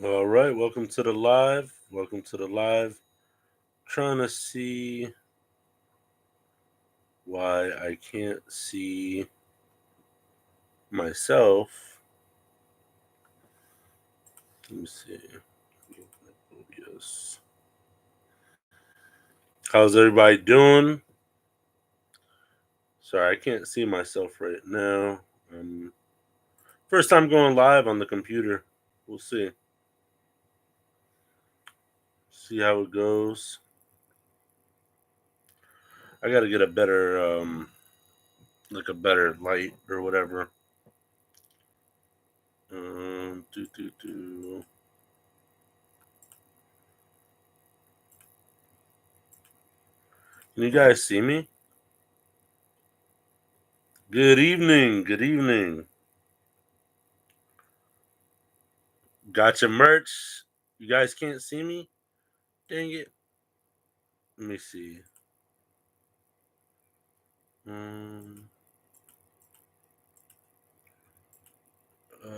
All right, welcome to the live. Welcome to the live. Trying to see why I can't see myself. Let me see. OBS. How's everybody doing? Sorry, I can't see myself right now. First time going live on the computer. We'll see. See how it goes. I got to get a better, like a better light or whatever. Do do do. Can you guys see me? Good evening. Good evening. Got your merch. You guys can't see me? Dang it. Let me see. Um, uh,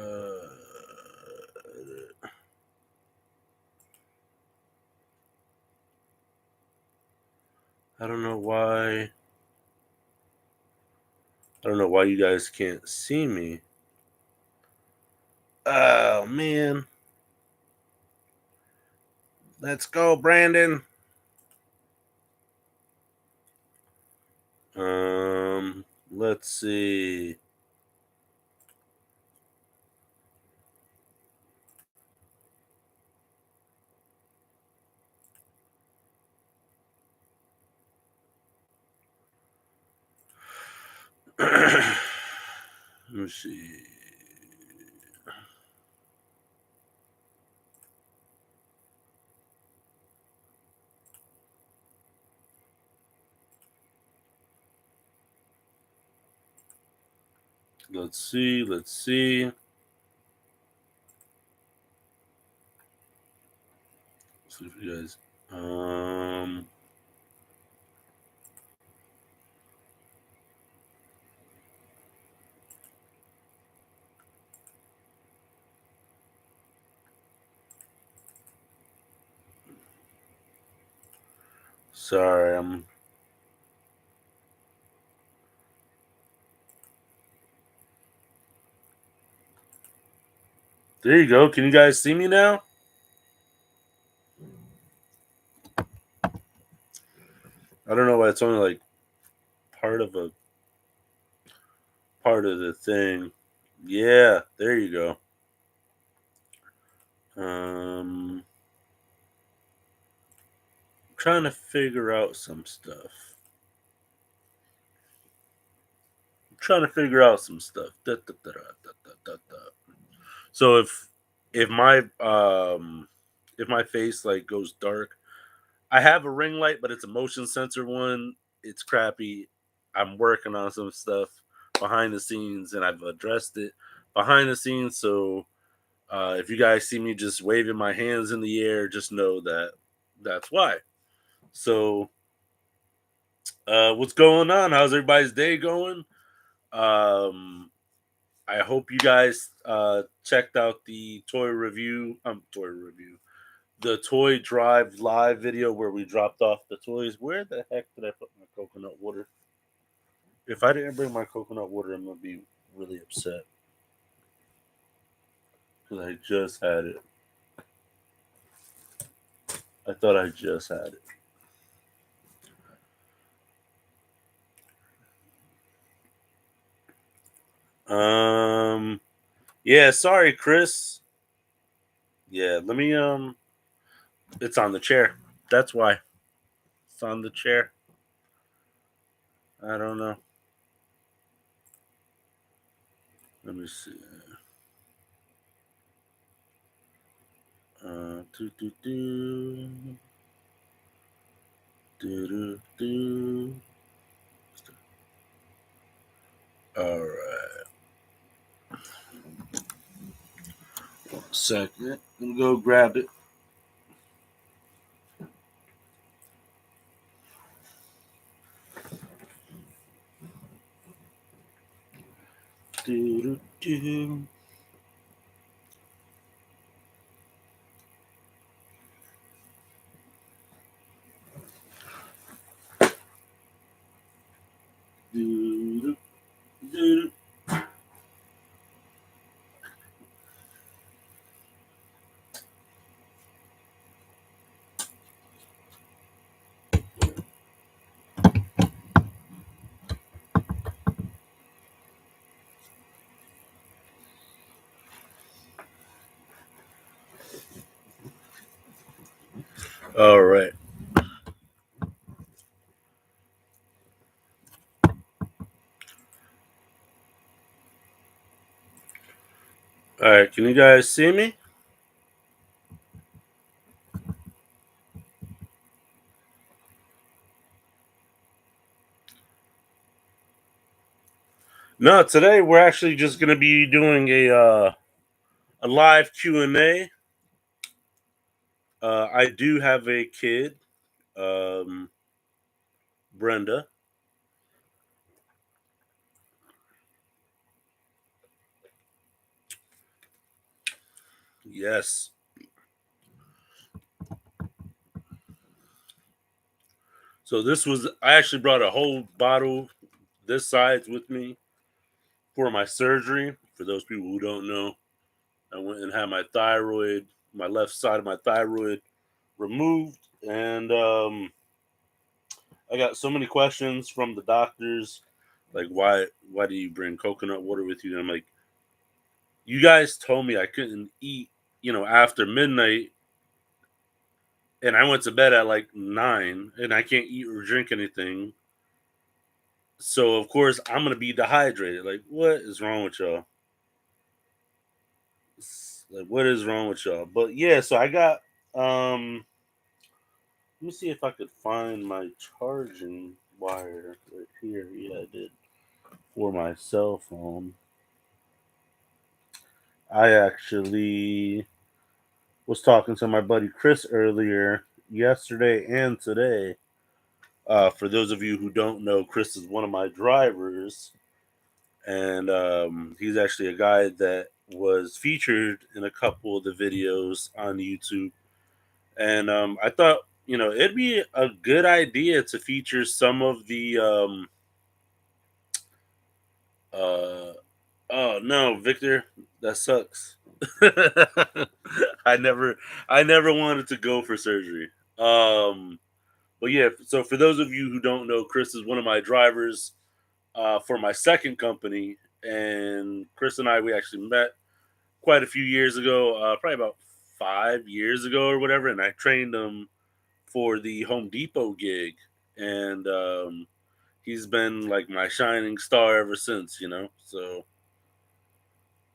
I don't know why. I don't know why you guys can't see me. Oh man. Let's go, Brandon. Let's see. Let me see. Let's see. Let's see. Let's see if you guys. Sorry, I'm. There you go. Can you guys see me now? I don't know why it's only like part of a part of the thing. Yeah, there you go. Um, trying to figure out some stuff. Trying to figure out some stuff. So if my if my face like goes dark, I have a ring light, but it's a motion sensor one. It's crappy. I'm working on some stuff behind the scenes, and I've addressed it behind the scenes. So if you guys see me just waving my hands in the air, just know that that's why. So what's going on? How's everybody's day going? Um, I hope you guys checked out the toy review, the toy drive live video where we dropped off the toys. Where the heck did I put my coconut water? If I didn't bring my coconut water, I'm gonna be really upset because I just had it. I thought I just had it. Um, yeah, sorry, Chris. Yeah, let me it's on the chair. That's why. It's on the chair. I don't know. Let me see. Do do do do do do. All right. One second. Let me go grab it. Do do do. All right. All right. Can you guys see me? No, today we're actually just going to be doing a live Q&A. I do have a kid, um, Brenda. Yes. So this was I actually brought a whole bottle this size with me for my surgery. For those people who don't know, I went and had my left side of my thyroid removed, and I got so many questions from the doctors, like why do you bring coconut water with you? And I'm like, you guys told me I couldn't eat, after midnight, and I went to bed at like 9, and I can't eat or drink anything. So of course I'm gonna be dehydrated. Like, what is wrong with y'all? Like, what is wrong with y'all? But yeah, so I got let me see if I could find my charging wire right here. Yeah, I did. For my cell phone. I actually was talking to my buddy Chris earlier, yesterday and today. For those of you who don't know, Chris is one of my drivers, and he's actually a guy that was featured in a couple of the videos on YouTube. And I thought, it'd be a good idea to feature some of the uh, oh no, Victor, that sucks. I never I never wanted to go for surgery. But yeah, so for those of you who don't know, Chris is one of my drivers for my second company, and Chris and I we actually met quite a few years ago, probably about 5 years ago or whatever, and I trained him for the Home Depot gig, and he's been like my shining star ever since. So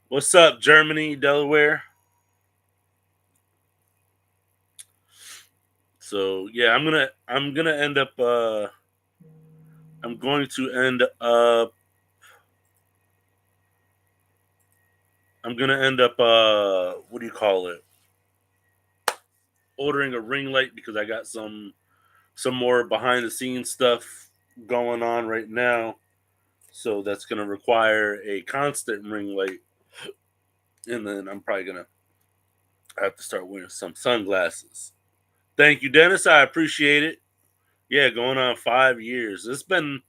what's up, Germany, Delaware? So yeah, I'm gonna end up I'm going to end up I'm gonna end up what do you call it? Ordering a ring light because I got some more behind the scenes stuff going on right now. So that's gonna require a constant ring light, and then I'm probably gonna have to start wearing some sunglasses. Thank you, Dennis. I appreciate it. Yeah, going on 5 years. It's been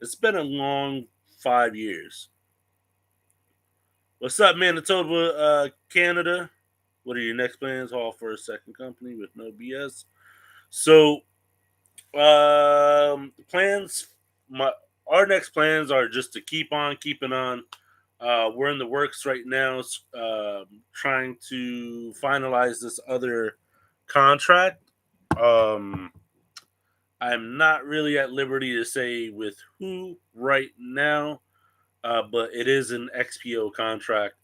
a long 5 years. What's up, Manitoba, Canada? What are your next plans? All for a second company with no BS. So, plans. My our next plans are just to keep on keeping on. We're in the works right now, trying to finalize this other contract. Um, I'm not really at liberty to say with who right now, but it is an XPO contract.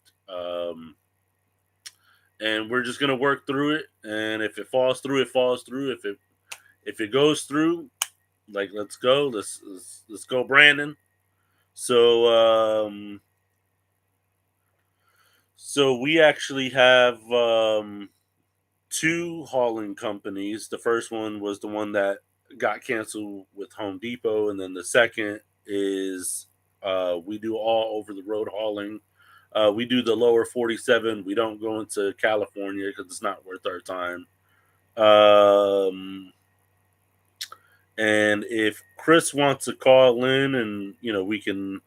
And we're just gonna work through it. And if it falls through, it falls through. If it goes through, like let's go, let's go, Brandon. So we actually have two hauling companies. The first one was the one that got canceled with Home Depot, and then the second is we do all over the road hauling. We do the lower 47. We don't go into California because it's not worth our time. Um, and if Chris wants to call in, and we can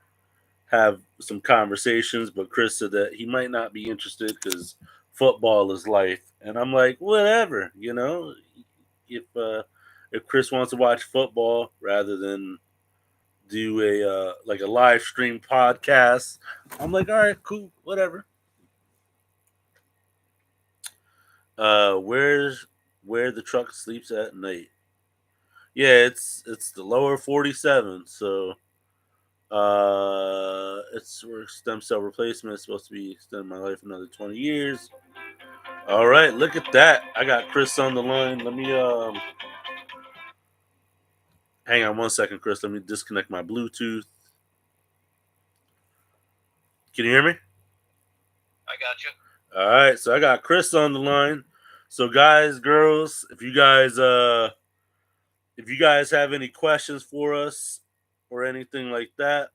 have some conversations, but Chris said that he might not be interested because football is life. And I'm like, whatever, if Chris wants to watch football rather than do a like a live stream podcast, I'm like, all right, cool, whatever. Where's Where the truck sleeps at night. Yeah, it's the lower 47. So it's where stem cell replacement is supposed to be extending my life another 20 years. All right, look at that. I got Chris on the line. Let me hang on 1 second, Chris. Let me disconnect my Bluetooth. Can you hear me? I got you. All right, so I got Chris on the line. So guys, girls, if you guys have any questions for us or anything like that,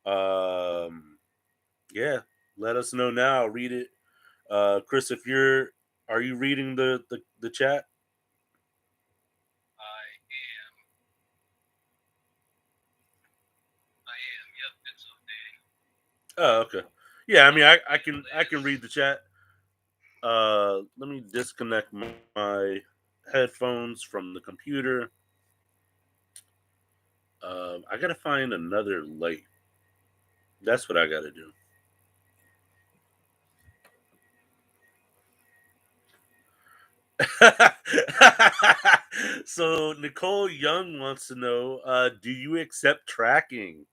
um yeah, let us know now. I'll read it. Chris, if you're are you reading the chat? I am. I am. Yep, it's updating. Oh, okay. Yeah, I mean I It can is. read the chat. Let me disconnect my headphones from the computer. I gotta find another light. That's what I gotta do. So Nicole Young wants to know, do you accept tracking?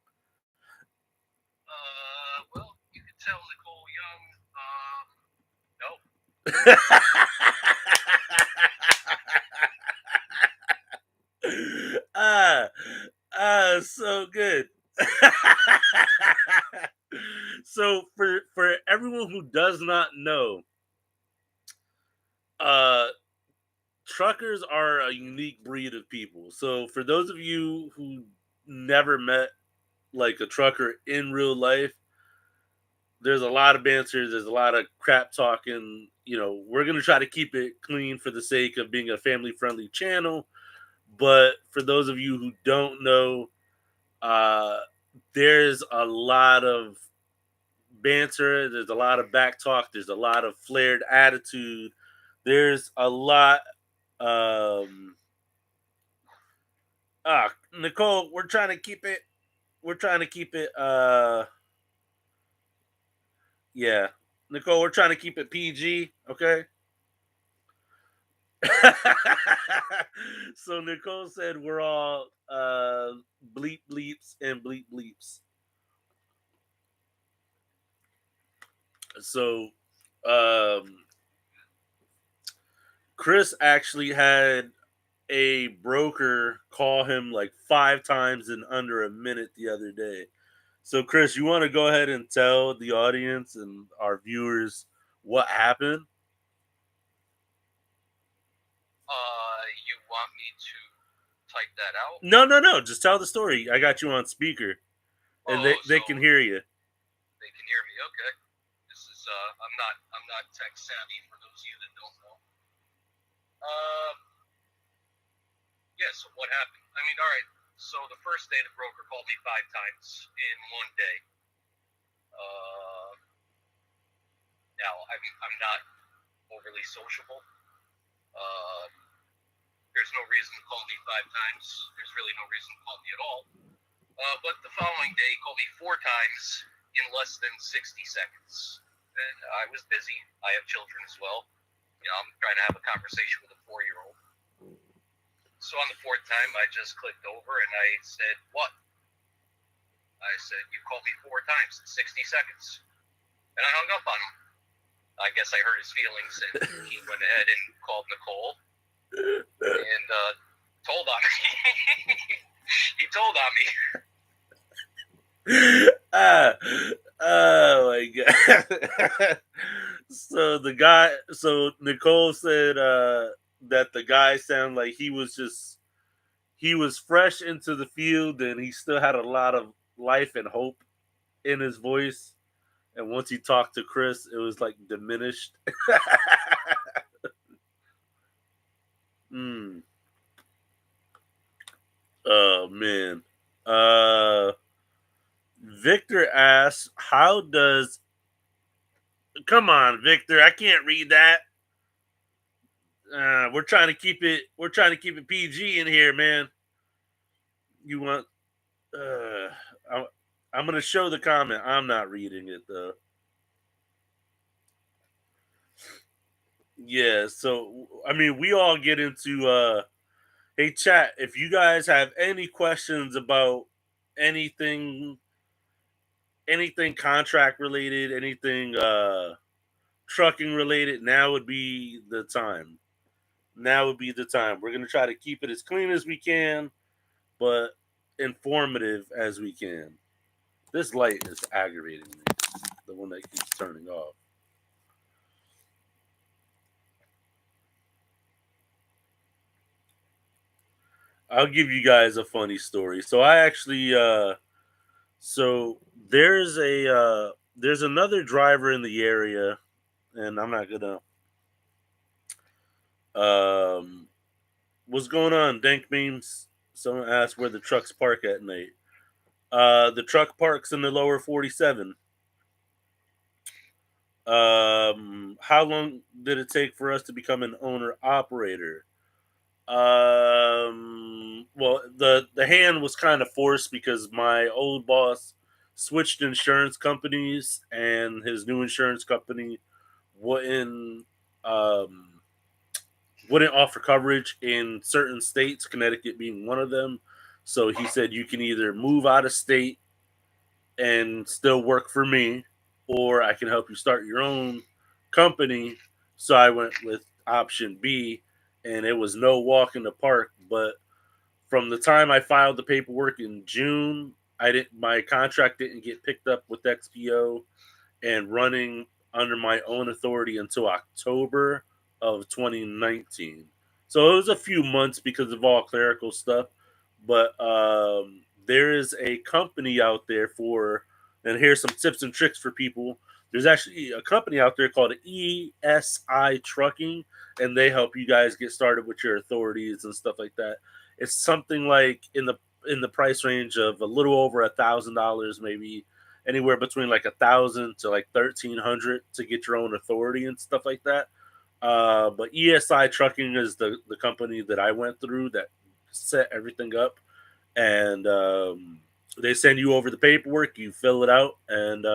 Well, you can tell Nicole Young. No. ah, so good. So for everyone who does not know, uh truckers are a unique breed of people. So for those of you who never met like a trucker in real life, there's a lot of banter, there's a lot of crap talking. You know, we're gonna try to keep it clean for the sake of being a family friendly channel. But for those of you who don't know, uh, there's a lot of banter, there's a lot of back talk, there's a lot of flared attitude, there's a lot. Um, Nicole, we're trying to keep it. We're trying to keep it. Yeah, Nicole, we're trying to keep it PG. Okay. So Nicole said we're all bleep bleeps and bleep bleeps. So um Chris actually had a broker call him like 5 times in under a minute the other day. So Chris, you want to go ahead and tell the audience and our viewers what happened? You want me to type that out? No, no, no. Just tell the story. I got you on speaker, and Oh, they so can hear you. they can hear me. Okay. This is. I'm not tech savvy for those of you that don't know. Uh. Yeah. So what happened? I mean, all right. So the first day, the broker called me 5 times in one day. Uh. Now I'm not overly sociable. Uh. There's no reason to call me 5 times. There's really no reason to call me at all. But the following day, he called me 4 times in less than 60 seconds. And I was busy. I have children as well. You know, I'm trying to have a conversation with a 4-year-old. So on the fourth time, I just clicked over and I said, "What?" I said, "You called me 4 times in 60 seconds." And I hung up on him. I guess I hurt his feelings, and he went ahead and called Nicole and told on me. He told on me. ah, oh my god. So Nicole said that the guy sounded like he was fresh into the field and he still had a lot of life and hope in his voice. And once he talked to Chris, it was like diminished. mm. Oh man. Uh Victor asks, how does come on, Victor, I can't read that. We're trying to keep it PG in here, man. You want I, I'm gonna show the comment. I'm not reading it though. Yeah, so I mean, we all get into hey chat, if you guys have any questions about anything anything contract related, anything trucking related, now would be the time. Now would be the time. We're going to try to keep it as clean as we can, but informative as we can. This light is aggravating me. The one that keeps turning off. I'll give you guys a funny story. So I actually so there's another driver in the area, and I'm not gonna um what's going on, Dank memes? Someone asked where the trucks park at night. The truck parks in the lower 47. How long did it take for us to become an owner operator? Well, the hand was kind of forced because my old boss switched insurance companies, and his new insurance company wouldn't um wouldn't offer coverage in certain states, Connecticut being one of them. So he said you can either move out of state and still work for me, or I can help you start your own company. So I went with option B, and it was no walk in the park. But from the time I filed the paperwork in June, I didn't. My contract didn't get picked up with XPO and running under my own authority until October of 2019. So it was a few months because of all clerical stuff. But there is a company out there for, and here's some tips and tricks for people. There's actually a company out there called ESI Trucking, and they help you guys get started with your authorities and stuff like that. It's something like in the price range of a little over $1,000, maybe anywhere between like 1,000 to like 1,300 to get your own authority and stuff like that. But ESI Trucking is the company that I went through that set everything up, and they send you over the paperwork, you fill it out, and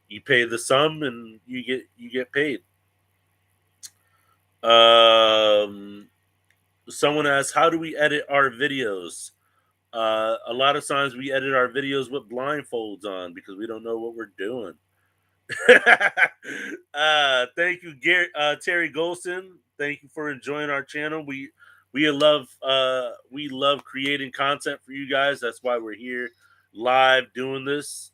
you pay the sum, and you get paid. Um, Someone asked, "How do we edit our videos?" A lot of times we edit our videos with blindfolds on because we don't know what we're doing. Thank you, Gary, Terry Golson. Thank you for enjoying our channel. We love creating content for you guys. That's why we're here live doing this.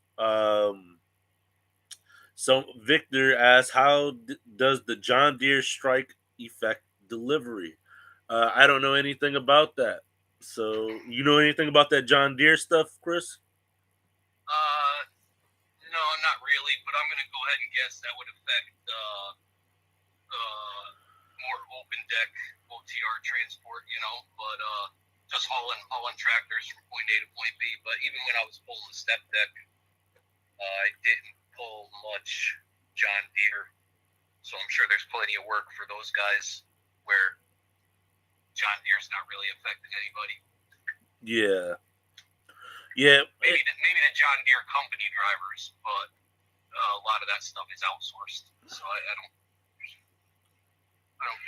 So Victor asks, how does the John Deere strike affect delivery? I don't know anything about that. So you know anything about that John Deere stuff, Chris? Uh, no, not really, but I'm gonna go ahead and guess that would affect more open deck OTR transport, you know, but just hauling tractors from point A to point B. But even when I was pulling the step deck, I didn't pull much John Deere, so I'm sure there's plenty of work for those guys where John Deere's not really affecting anybody. Yeah. Yeah. Maybe the John Deere company drivers, but a lot of that stuff is outsourced. So I don't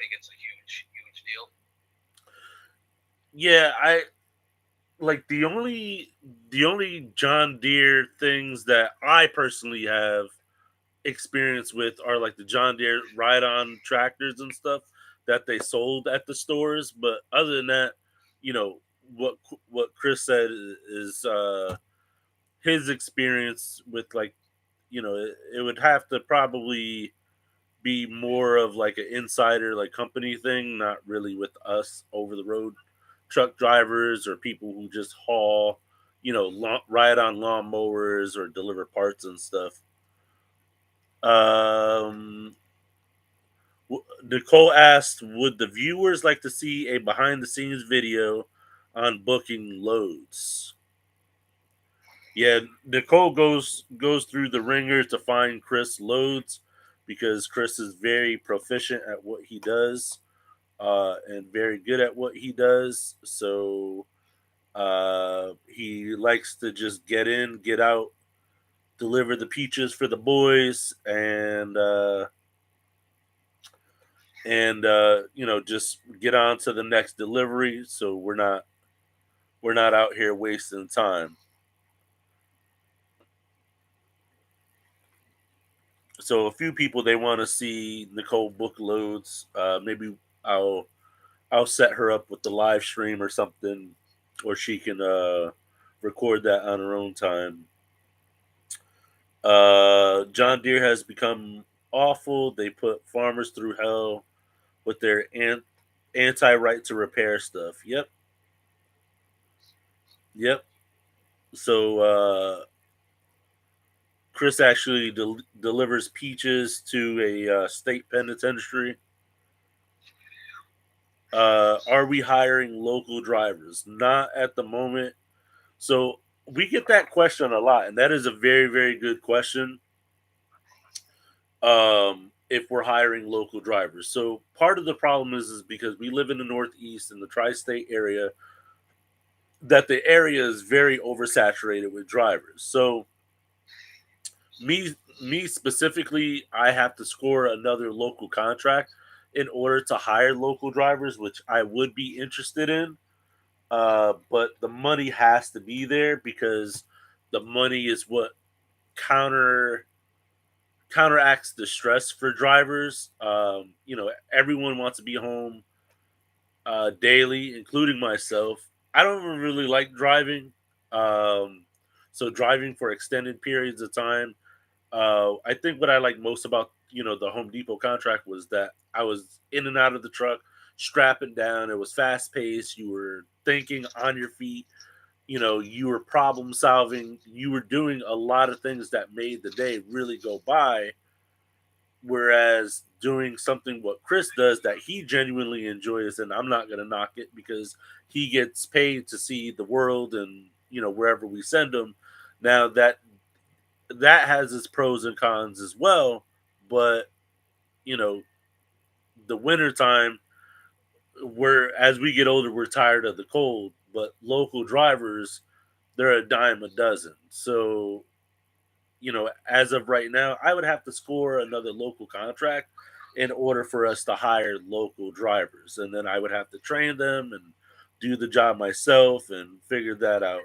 think it's a huge deal. Yeah, I like the only John Deere things that I personally have experience with are like the John Deere ride-on tractors and stuff that they sold at the stores. But other than that, you know what Chris said is his experience with like it would have to probably be more of like an insider like company thing, not really with us over the road truck drivers or people who just haul, ride on lawn mowers or deliver parts and stuff. Um, Nicole asked, "Would the viewers like to see a behind-the-scenes video on booking loads?" Yeah, Nicole goes through the ringer to find Chris loads because Chris is very proficient at what he does, and very good at what he does. So he likes to just get in, get out, deliver the peaches for the boys, and and just get on to the next delivery, so we're not out here wasting time. So a few people, they want to see Nicole book loads. Maybe I'll I'll set her up with the live stream or something, or she can record that on her own time. John Deere has become awful. They put farmers through hell with their anti right to repair stuff. Yep, yep. So Chris actually delivers peaches to a state penitentiary. Are we hiring local drivers? Not at the moment. So we get that question a lot, and that is a very, very good question. If we're hiring local drivers, so part of the problem is because we live in the Northeast in the tri-state area, that the area is very oversaturated with drivers. So me specifically, I have to score another local contract in order to hire local drivers, which I would be interested in. But the money has to be there because the money is what counter counteracts the stress for drivers. Everyone wants to be home daily, including myself. I don't even really like driving. Um, so driving for extended periods of time. I think what I like most about the Home Depot contract was that I was in and out of the truck, strapping down. It was fast paced. You were thinking on your feet. You were problem solving. You were doing a lot of things that made the day really go by. Whereas doing something what Chris does that he genuinely enjoys, and I'm not gonna knock it because he gets paid to see the world and wherever we send him. Now that has its pros and cons as well, but you know the winter time, we're as we get older, we're tired of the cold. But local drivers, they're a dime a dozen. So as of right now, I would have to score another local contract in order for us to hire local drivers. And then I would have to train them and do the job myself and figure that out.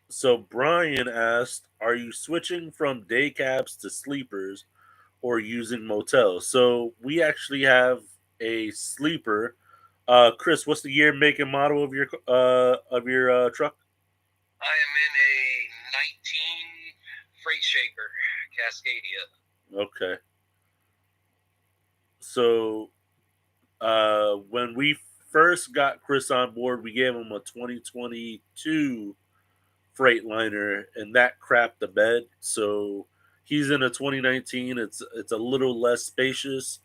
So Brian asked, are you switching from day cabs to sleepers or using motels? So we actually have a sleeper. Chris, what's the year, make, and model of your truck? I am in a 19 Freight Shaker Cascadia. Okay. So when we first got Chris on board, we gave him a 2022 Freightliner, and that crapped the bed. So he's in a 2019. It's a little less spacious,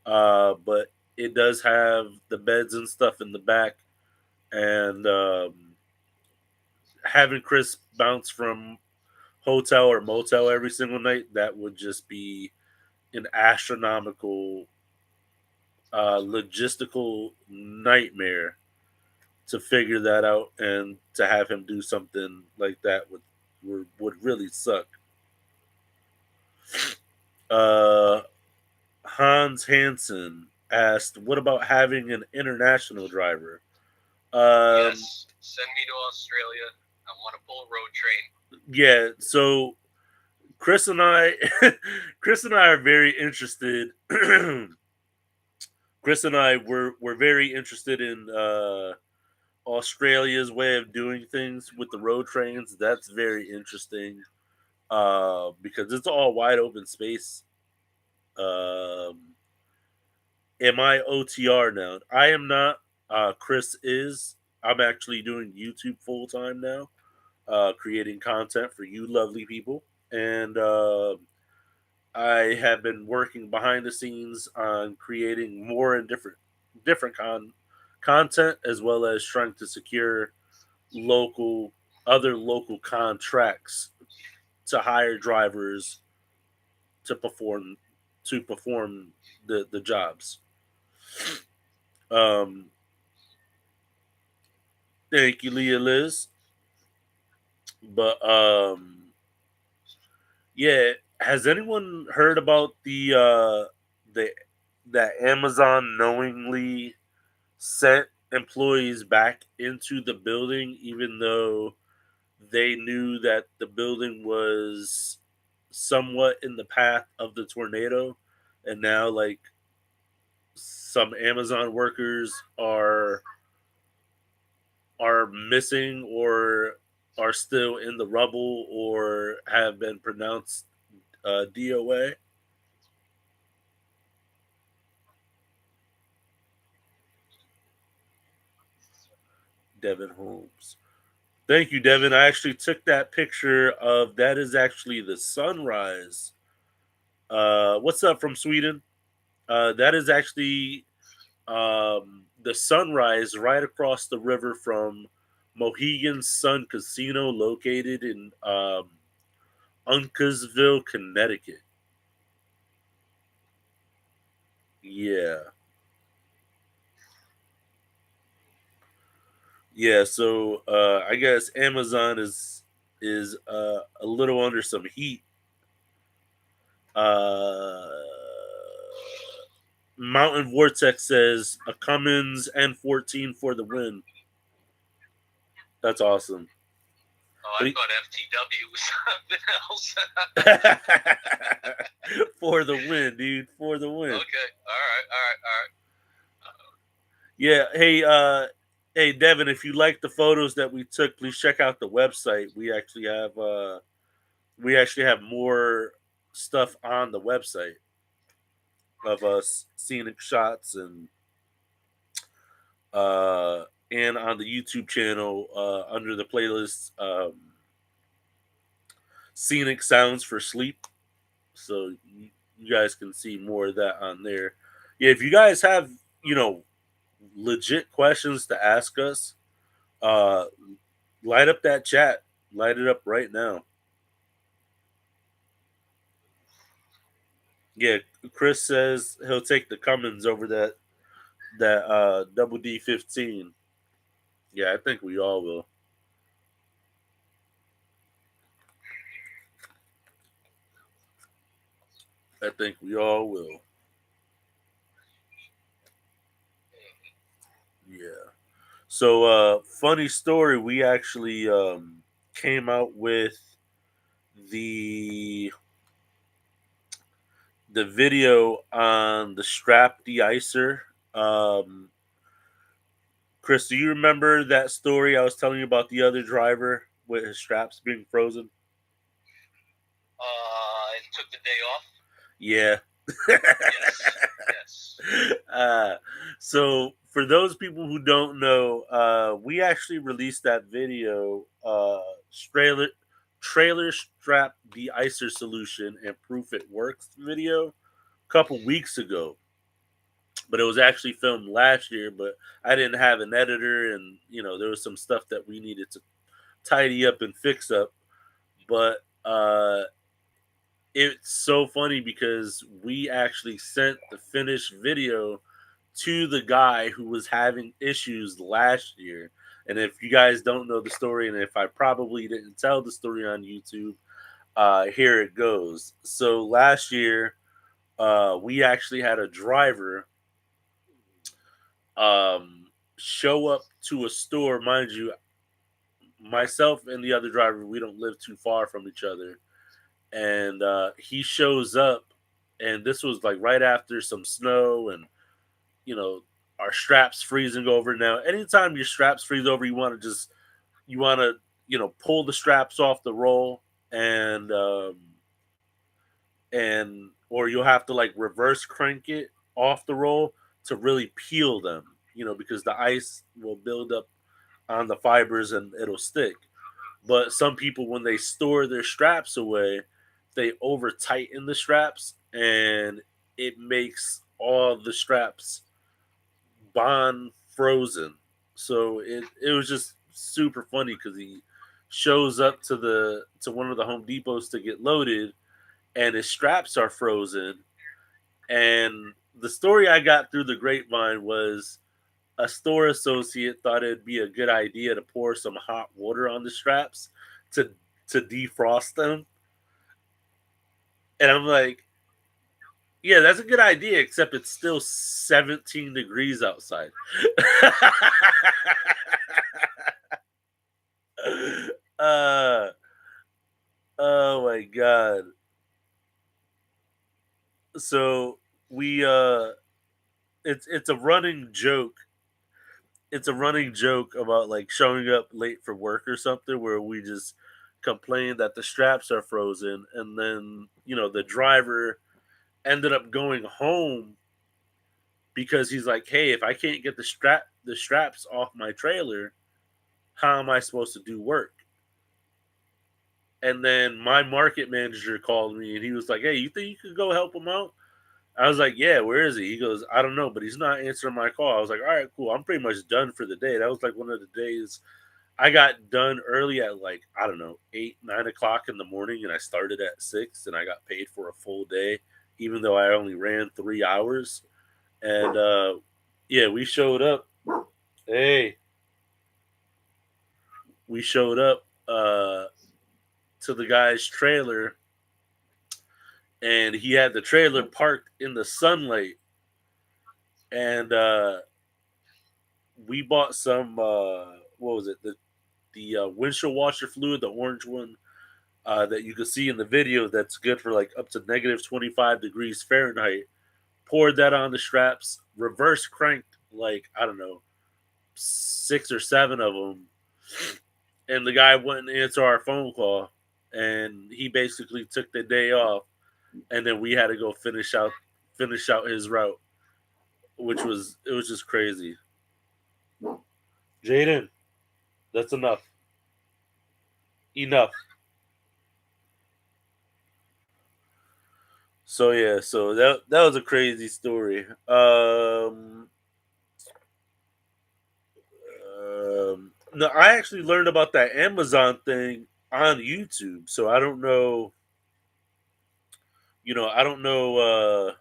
but it does have the beds and stuff in the back. And having Chris bounce from hotel or motel every single night, that would just be an astronomical logistical nightmare to figure that out, and to have him do something like that would really suck. Uh, Hans Hansen asked, "What about having an international driver?" Um, Yes, send me to Australia. I want to pull a road train. yeah. So Chris and I, Chris and I are very interested. Chris and I were very interested in Australia's way of doing things with the road trains. That's very interesting because it's all wide open space. Um, am I OTR now? I am not. Chris is. I'm actually doing YouTube full time now, creating content for you lovely people. And I have been working behind the scenes on creating more and different content, as well as trying to secure local other local contracts to hire drivers to perform the jobs. Um, Thank you, Leah Liz. But yeah, has anyone heard about the that Amazon knowingly sent employees back into the building even though they knew that the building was somewhat in the path of the tornado, and now like some Amazon workers are missing or are still in the rubble or have been pronounced DOA. Devin Holmes. Thank you, Devin. I actually took that picture of that is actually the sunrise. What's up from Sweden? That is actually the sunrise right across the river from Mohegan Sun Casino, located in Uncasville, Connecticut. Yeah, yeah. So I guess Amazon is a little under some heat. Uh, Mountain Vortex says a Cummins N14 for the win. That's awesome. Oh, I thought FTW was something else. For the win, dude. For the win. Okay. All right. Yeah. Hey, Devin. If you like the photos that we took, please check out the website. We actually have more stuff on the website of us scenic shots uh and on the YouTube channel under the playlist scenic sounds for sleep. So you guys can see more of that on there. Yeah, if you guys have legit questions to ask us, uh, light up that chat. Light it up right now. Yeah, Chris says he'll take the Cummins over that double D15. Yeah, I think we all will. I think we all will. Yeah. So funny story, we actually came out with the the video on the strap de-icer. Chris, do you remember that story I was telling you about the other driver with his straps being frozen? And took the day off. Yeah. Yes. So for those people who don't know, we actually released that video, trailer strap de-icer solution and proof it works video, a couple weeks ago. But it was actually filmed last year. But I didn't have an editor, and there was some stuff that we needed to tidy up and fix up. But it's so funny because we actually sent the finished video to the guy who was having issues last year. And if you guys don't know the story, and if I probably didn't tell the story on YouTube, here it goes. So last year, we actually had a driver show up to a store. Mind you, myself and the other driver, we don't live too far from each other. And he shows up, and this was like right after some snow, and you know our straps freezing over. Now anytime your straps freeze over, you want to pull the straps off the roll, and or you'll have to like reverse crank it off the roll to really peel them, because the ice will build up on the fibers and it'll stick. But some people, when they store their straps away, they over tighten the straps, and it makes all the straps bond frozen. So it was just super funny because he shows up to one of the Home Depots to get loaded, and his straps are frozen. And the story I got through the grapevine was a store associate thought it'd be a good idea to pour some hot water on the straps to defrost them. And I'm like, yeah, that's a good idea, except it's still 17 degrees outside. uh, oh my god. So we it's a running joke. It's a running joke about like showing up late for work or something where we just complain that the straps are frozen, and then, the driver ended up going home because he's like, "Hey, if I can't get the straps off my trailer, how am I supposed to do work?" And then my market manager called me and he was like, "Hey, you think you could go help him out?" I was like, "Yeah, where is he?" He goes, "I don't know, but he's not answering my call." I was like, "All right, cool. I'm pretty much done for the day." That was like one of the days I got done early at like, I don't know, 8, 9 o'clock in the morning, and I started at 6, and I got paid for a full day, even though I only ran 3 hours. And yeah, Hey, we showed up to the guy's trailer, and he had the trailer parked in the sunlight. And we bought some what was it, the windshield washer fluid, the orange one, that you can see in the video. That's good for like up to negative 25 degrees Fahrenheit. Poured that on the straps, reverse cranked like, I don't know, 6 or 7 of them, and the guy wouldn't answer our phone call, and he basically took the day off, and then we had to go finish out his route, which was it was just crazy. Jaden, that's enough. Enough. So yeah, so that was a crazy story. No, I actually learned about that Amazon thing on YouTube. So I don't know. I don't know.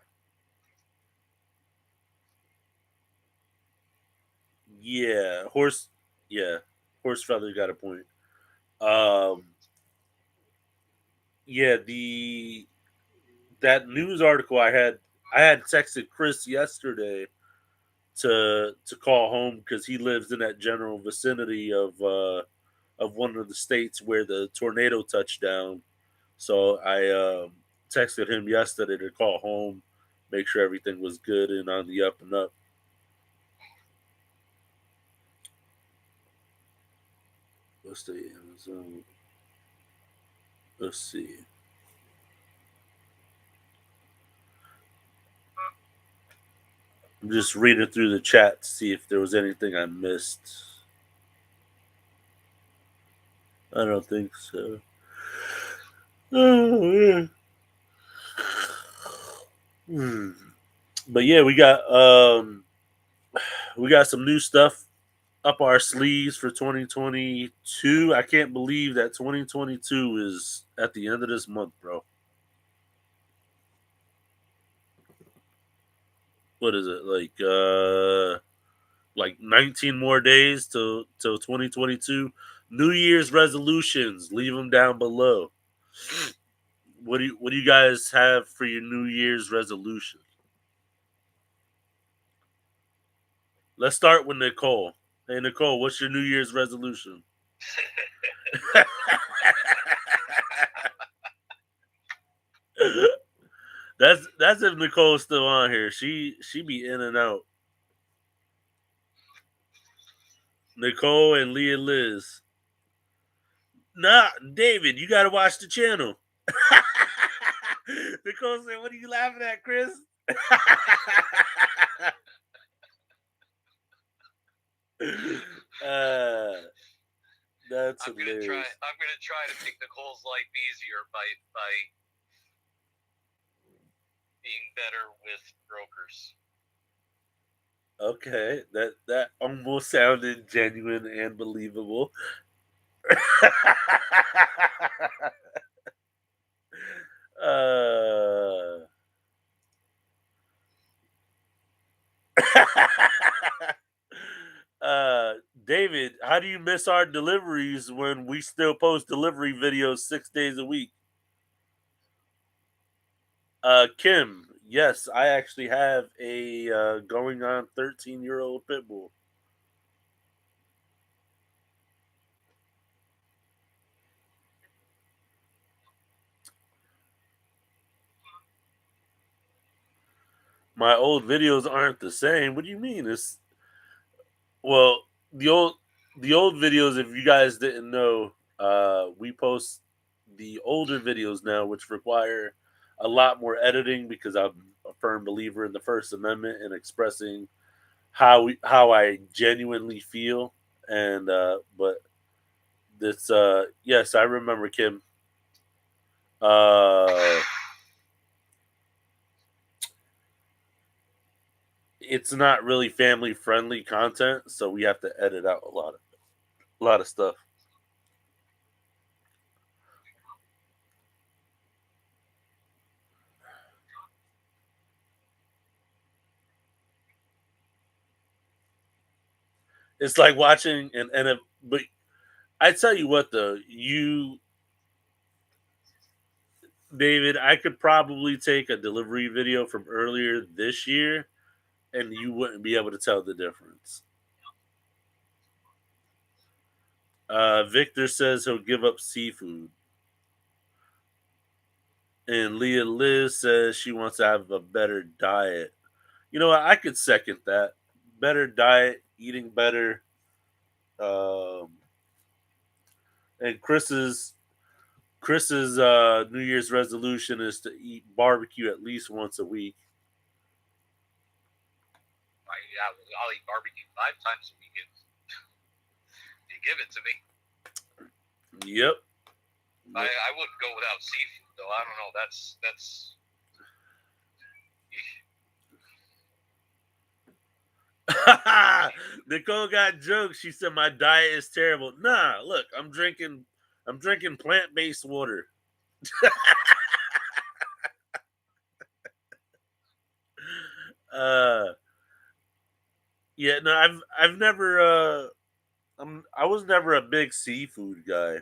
Yeah, horse. Yeah, horse feather got a point. Um, yeah, the that news article I had texted Chris yesterday to call home because he lives in that general vicinity of one of the states where the tornado touched down. So I texted him yesterday to call home, make sure everything was good and on the up and up. Let's see. Let's see. I'm just reading through the chat to see if there was anything I missed. I don't think so. Oh, yeah. Hmm. But yeah, we got some new stuff up our sleeves for 2022. I can't believe that 2022 is at the end of this month, bro. What is it, like 19 more days till 2022? New Year's resolutions, leave them down below. What do you guys have for your New Year's resolution? Let's start with Nicole. Hey Nicole, what's your New Year's resolution? That's if Nicole's still on here. She be in and out. Nicole and Leah Liz. Nah, David, you gotta watch the channel. Nicole said, "What are you laughing at, Chris?" uh, that's hilarious. I'm gonna try to make Nicole's life easier by being better with brokers. Okay, that almost sounded genuine and believable. uh, uh, David, how do you miss our deliveries when we still post delivery videos 6 days a week? Kim, yes, I actually have a going on 13-year-old pit bull. My old videos aren't the same. What do you mean? It's well, the old the old videos. If you guys didn't know, we post the older videos now, which require a lot more editing because I'm a firm believer in the First Amendment and expressing how I genuinely feel. And but this yes, I remember Kim. Uh, it's not really family friendly content, so we have to edit out a lot of stuff. It's like watching an NFL. But I tell you what, though, you David, I could probably take a delivery video from earlier this year, and you wouldn't be able to tell the difference. Victor says he'll give up seafood, and Leah Liz says she wants to have a better diet. You know what? I could second that. Better diet, eating better. Um, and Chris's New Year's resolution is to eat barbecue at least once a week. I'll eat barbecue 5 times a week if you give it to me. Yep. I wouldn't go without seafood though. I don't know. That's Nicole got jokes. She said my diet is terrible. Nah, look, I'm drinking plant-based water. Uh yeah, no, I've never I was never a big seafood guy.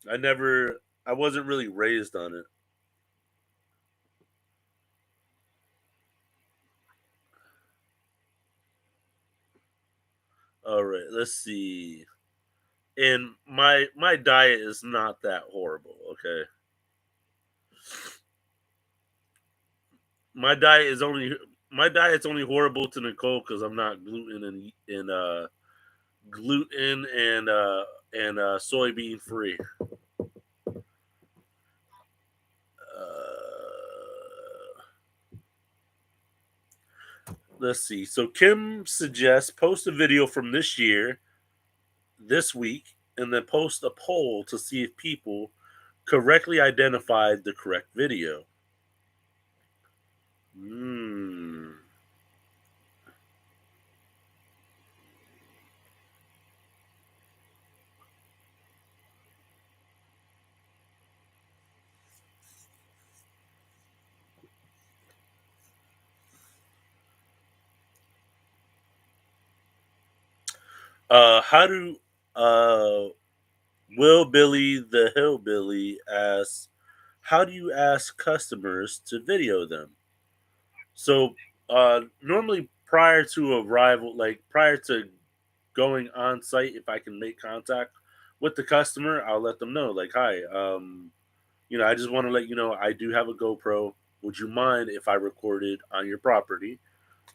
I wasn't really raised on it. All right, let's see. And my diet is not that horrible, okay? My diet is only my diet's only horrible to Nicole because I'm not gluten and soybean free. Let's see. So Kim suggests post a video from this year, this week, and then post a poll to see if people correctly identified the correct video. Hmm. How do Will Billy the Hillbilly asks, how do you ask customers to video them? So normally prior to arrival, like prior to going on site, if I can make contact with the customer, I'll let them know, like, hi, I just want to let you know I do have a GoPro. Would you mind if I recorded on your property?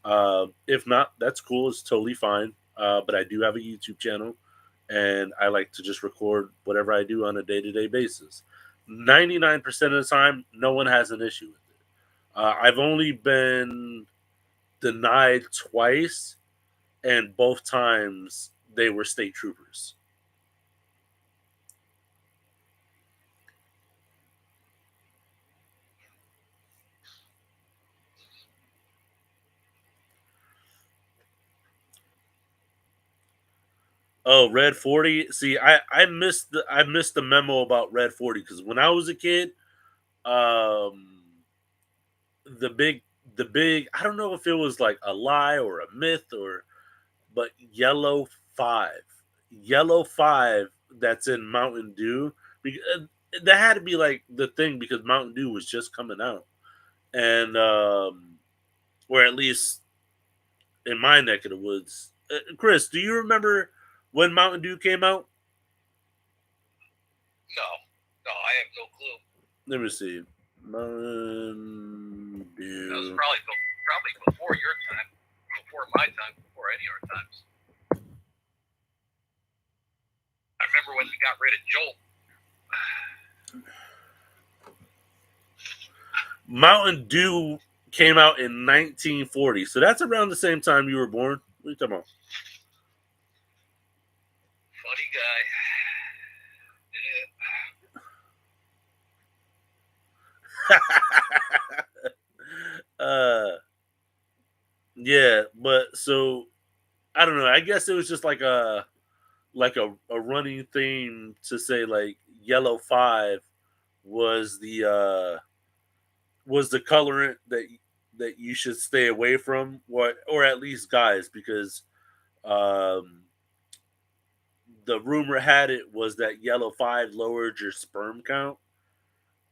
If not, that's cool. It's totally fine. But I do have a YouTube channel, and I like to just record whatever I do on a day to day basis. 99% of the time, no one has an issue with it. I've only been denied twice, and both times they were state troopers. Oh, Red 40. See, I missed the memo about Red 40 because when I was a kid, um, the big the big I don't know if it was like a lie or a myth or but Yellow 5, Yellow 5 that's in Mountain Dew. That had to be like the thing because Mountain Dew was just coming out, and or at least in my neck of the woods. Chris, do you remember when Mountain Dew came out? No, no, I have no clue. Let me see. Mountain That was Dew. probably before your time, before my time, before any of our times. I remember when we got rid of Jolt. Mountain Dew came out in 1940, so that's around the same time you were born. What are you talking about? Funny guy. Yeah, but so I don't know. I guess it was just like a running theme to say like yellow 5 was the colorant that you should stay away from, or at least guys, because um the rumor had it was that yellow 5 lowered your sperm count,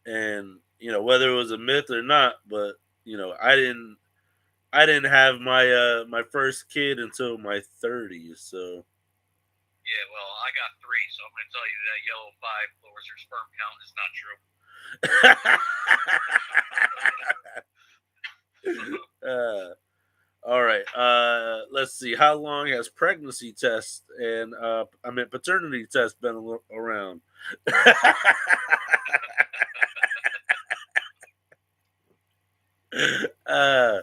and whether it was a myth or not, but I didn't have my first kid until my 30s, so Yeah, well, I got 3, so I'm going to tell you that yellow 5 lowers your sperm count is not true. All right. Let's see. How long has pregnancy test and paternity test been around? uh,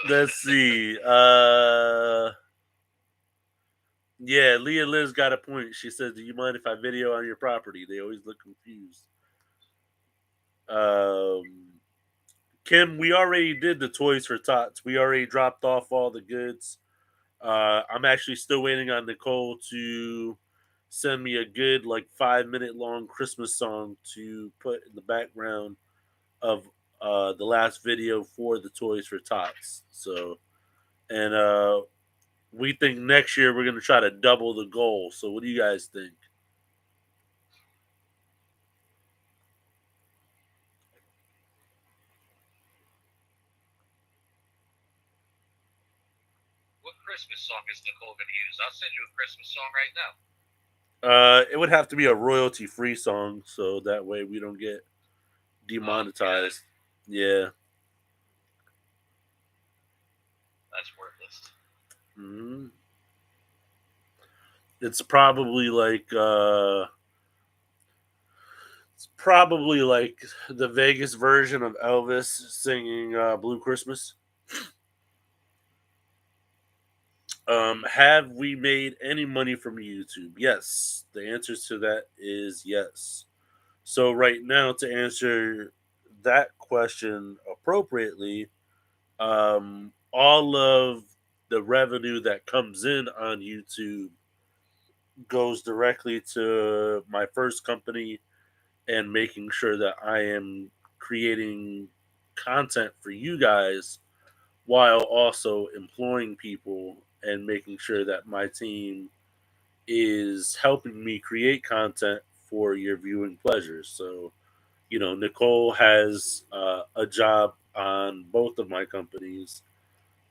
let's see. Yeah, Leah Liz got a point. She said, "Do you mind if I video on your property?" They always look confused. Um, Kim, we already did the toys for tots. We already dropped off all the goods. I'm actually still waiting on Nicole to send me a good, like, 5 minute long Christmas song to put in the background of the last video for the Toys for Tots. So, and we think next year we're going to try to double the goal. So, what do you guys think? What Christmas song is Nicole going to use? I'll send you a Christmas song right now. It would have to be a royalty free song, so that way we don't get demonetized. Yeah. That's worthless. Mm-hmm. It's probably like the Vegas version of Elvis singing Blue Christmas. Have we made any money from YouTube? Yes. The answer to that is yes. So right now, to answer that question appropriately, all of the revenue that comes in on YouTube goes directly to my first company and making sure that I am creating content for you guys while also employing people and making sure that my team is helping me create content for your viewing pleasure. So, Nicole has a job on both of my companies.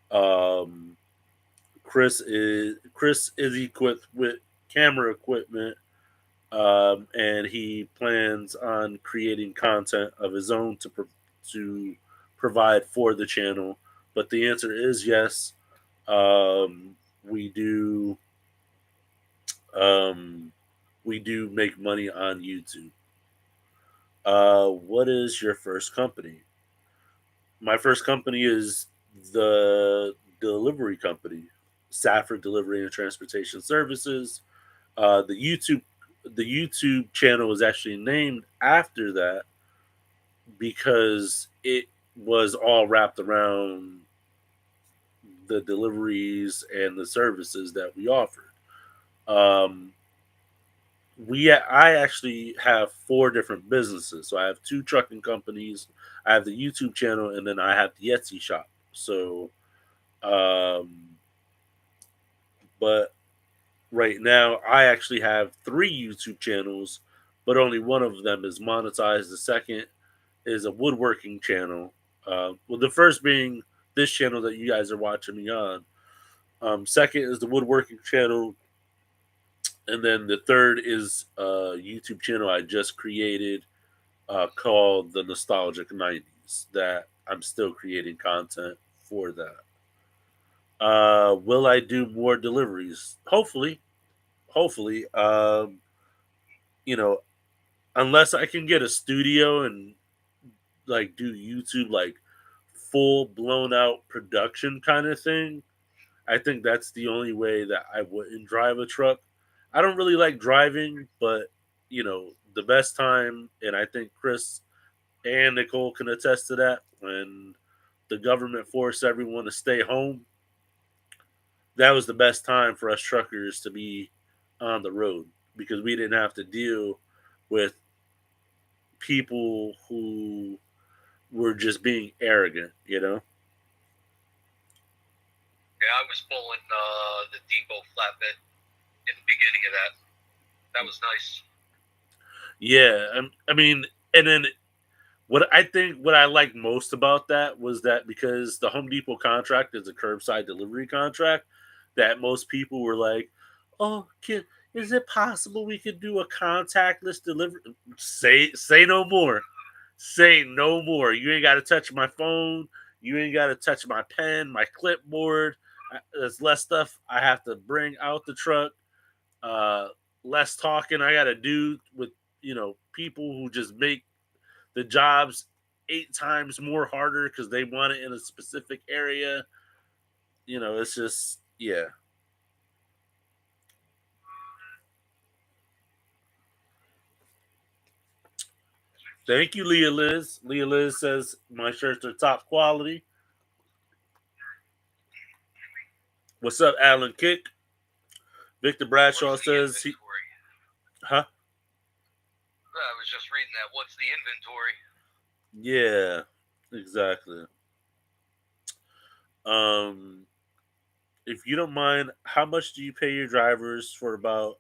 Um, Chris is equipped with camera equipment, and he plans on creating content of his own to provide for the channel. But the answer is yes. We do um, we do make money on YouTube. What is your first company? My first company is the delivery company, Safford Delivery and Transportation Services. The YouTube channel was actually named after that because it was all wrapped around the deliveries and the services that we offered. Um, I actually have 4 different businesses. So I have 2 trucking companies, I have the YouTube channel, and then I have the Etsy shop. So, um, but right now I actually have 3 YouTube channels, but only one of them is monetized. The second is a woodworking channel. Well, the first being this channel that you guys are watching me on. Second is the woodworking channel, and then the third is a YouTube channel I just created called the Nostalgic 90s. That I'm still creating content for that. Will I do more deliveries? Hopefully, hopefully. You know, unless I can get a studio and like do YouTube like full blown out production kind of thing, I think that's the only way that I wouldn't drive a truck. I don't really like driving, but the best time, and I think Chris and Nicole can attest to that, when the government forced everyone to stay home, that was the best time for us truckers to be on the road because we didn't have to deal with people who were just being arrogant. Yeah, I was pulling the depot flatbed in the beginning of that. That was nice. Yeah, I mean, and then what I liked most about that was that because the Home Depot contract is a curbside delivery contract, that most people were like, "Oh, is it possible we could do a contactless delivery?" Say no more. Say no more. You ain't got to touch my phone. You ain't got to touch my pen, my clipboard. There's less stuff I have to bring out the truck. Uh, Less talking I got to do with people who just make the jobs 8 times more harder because they want it in a specific area. It's just yeah. Thank you, Leah Liz. Leah Liz says my shirts are top quality. What's up, Alan Kick? Victor Bradshaw What's the says he, inventory? huh? I was just reading that. What's the inventory? Yeah, exactly. Um, if you don't mind, how much do you pay your drivers for about?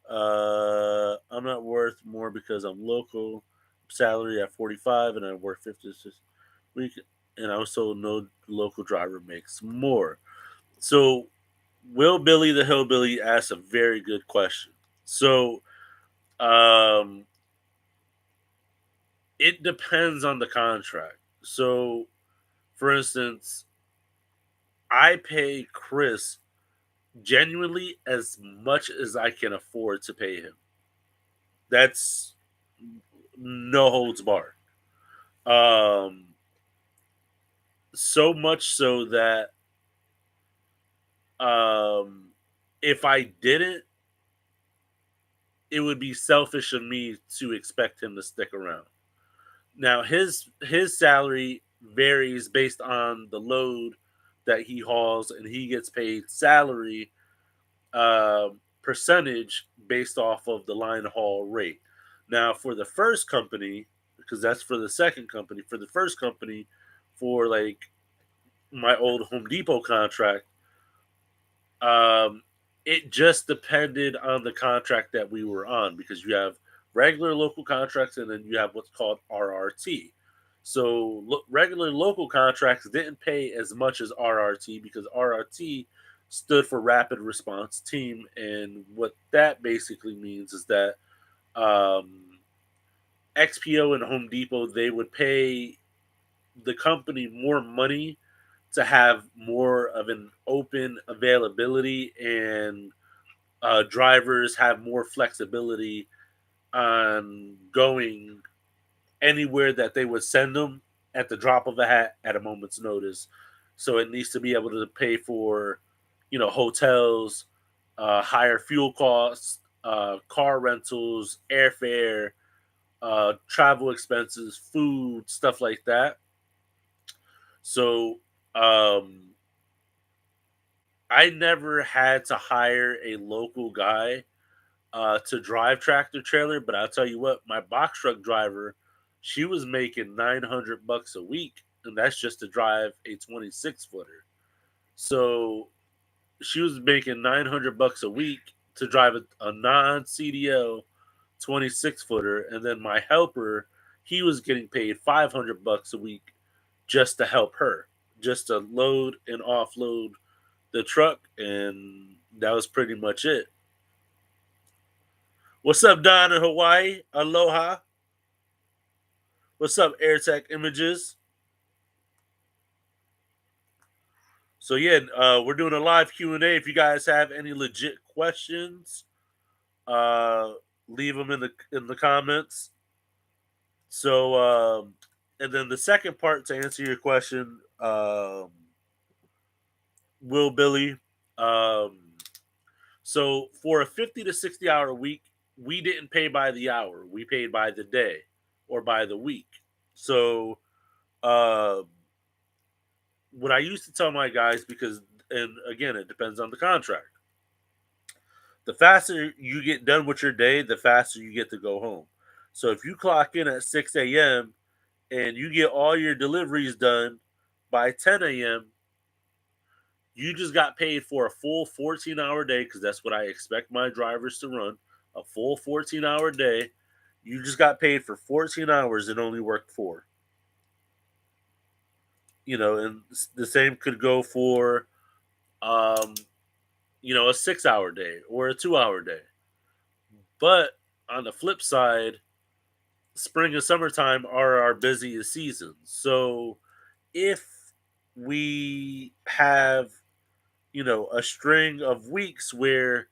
I'm not worth more because I'm local. Salary at 45, and I work 56 week, and I was told no local driver makes more. So, Will Billy the Hillbilly asked a very good question. So, um, it depends on the contract. So, for instance, I pay Chris genuinely as much as I can afford to pay him. That's no holds barred. Um, so much so that um, if I didn't, it would be selfish of me to expect him to stick around. Now his salary varies based on the load that he hauls, and he gets paid salary percentage based off of the line haul rate. Now for the first company, because that's for the second company, for the first company, for like my old Home Depot contract, um, it just depended on the contract that we were on because you have regular local contracts and then you have what's called RRT. So regular local contracts didn't pay as much as RRT because RRT stood for Rapid Response Team, and what that basically means is that um, XPO and Home Depot, they would pay the company more money to have more of an open availability, and drivers have more flexibility on going anywhere that they would send them at the drop of a hat at a moment's notice. So it needs to be able to pay for, hotels, higher fuel costs, car rentals, airfare, travel expenses, food, stuff like that. So I never had to hire a local guy to drive tractor trailer, but I'll tell you what, my box truck driver, she was making $900 a week, and that's just to drive a 26 footer. So she was making $900 a week to drive a non CDL 26 footer, and then my helper, he was getting paid $500 a week just to help her, just to load and offload the truck, and that was pretty much it. What's up, Don in Hawaii? Aloha. What's up, AirTech Images? So yeah, we're doing a live Q&A. If you guys have any legit questions, uh, leave them in the comments. So, and then the second part to answer your question, Will Billy. Um, so for a 50 to 60 hour week, we didn't pay by the hour. We paid by the day or by the week. So, uh, what I used to tell my guys, because, and again, it depends on the contract. The faster you get done with your day, the faster you get to go home. So if you clock in at 6 a.m. and you get all your deliveries done by 10 a.m., you just got paid for a full 14-hour day, because that's what I expect my drivers to run, a full 14-hour day. You just got paid for 14 hours and only worked 4. And the same could go for, um, a 6-hour day or a 2-hour day. But on the flip side, spring and summertime are our busiest seasons. So if we have, a string of weeks where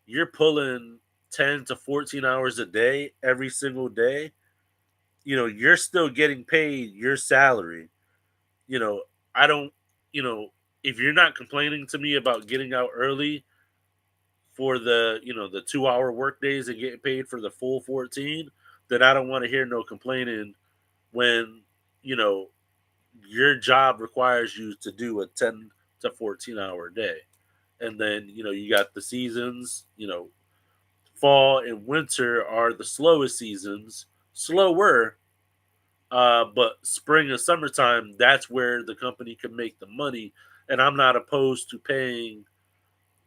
you're pulling 10 to 14 hours a day every single day, you're still getting paid your salary. You know, I don't, if you're not complaining to me about getting out early for the 2-hour work days and getting paid for the full 14, then I don't want to hear no complaining when, you know, your job requires you to do a 10 to 14-hour day. And then, you got the seasons, fall and winter are the slowest seasons, slower. But spring and summertime, that's where the company can make the money. And I'm not opposed to paying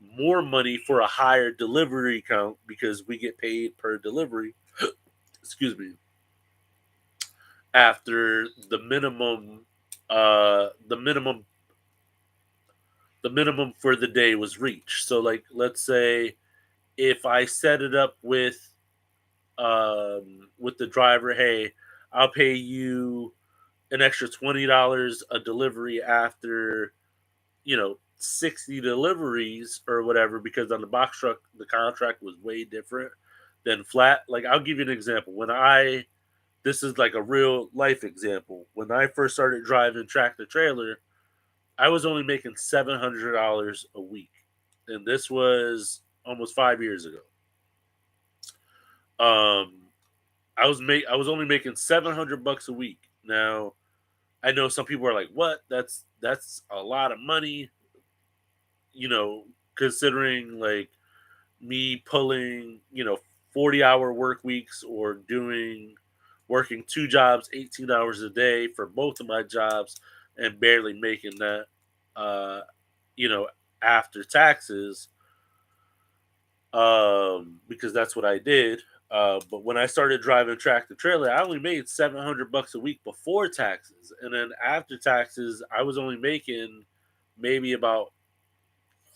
more money for a higher delivery count, because we get paid per delivery. Excuse me. After uh, the minimum, the minimum for the day was reached. So, like, let's say if I set it up with the driver, hey, I'll pay you an extra $20 a delivery after 60 deliveries or whatever, because on the box truck the contract was way different than flat. Like, I'll give you an example. This is like a real life example. When I first started driving tractor trailer, I was only making $700 a week, and this was almost 5 years ago. um I was only making $700 a week. Now, I know some people are like, what, that's a lot of money, considering, like, me pulling, 40-hour work weeks, or working 2 jobs 18 hours a day for both of my jobs, and barely making that, uh you know after taxes, because that's what I did. But when I started driving tractor trailer, I only made $700 a week before taxes, and then after taxes I was only making maybe about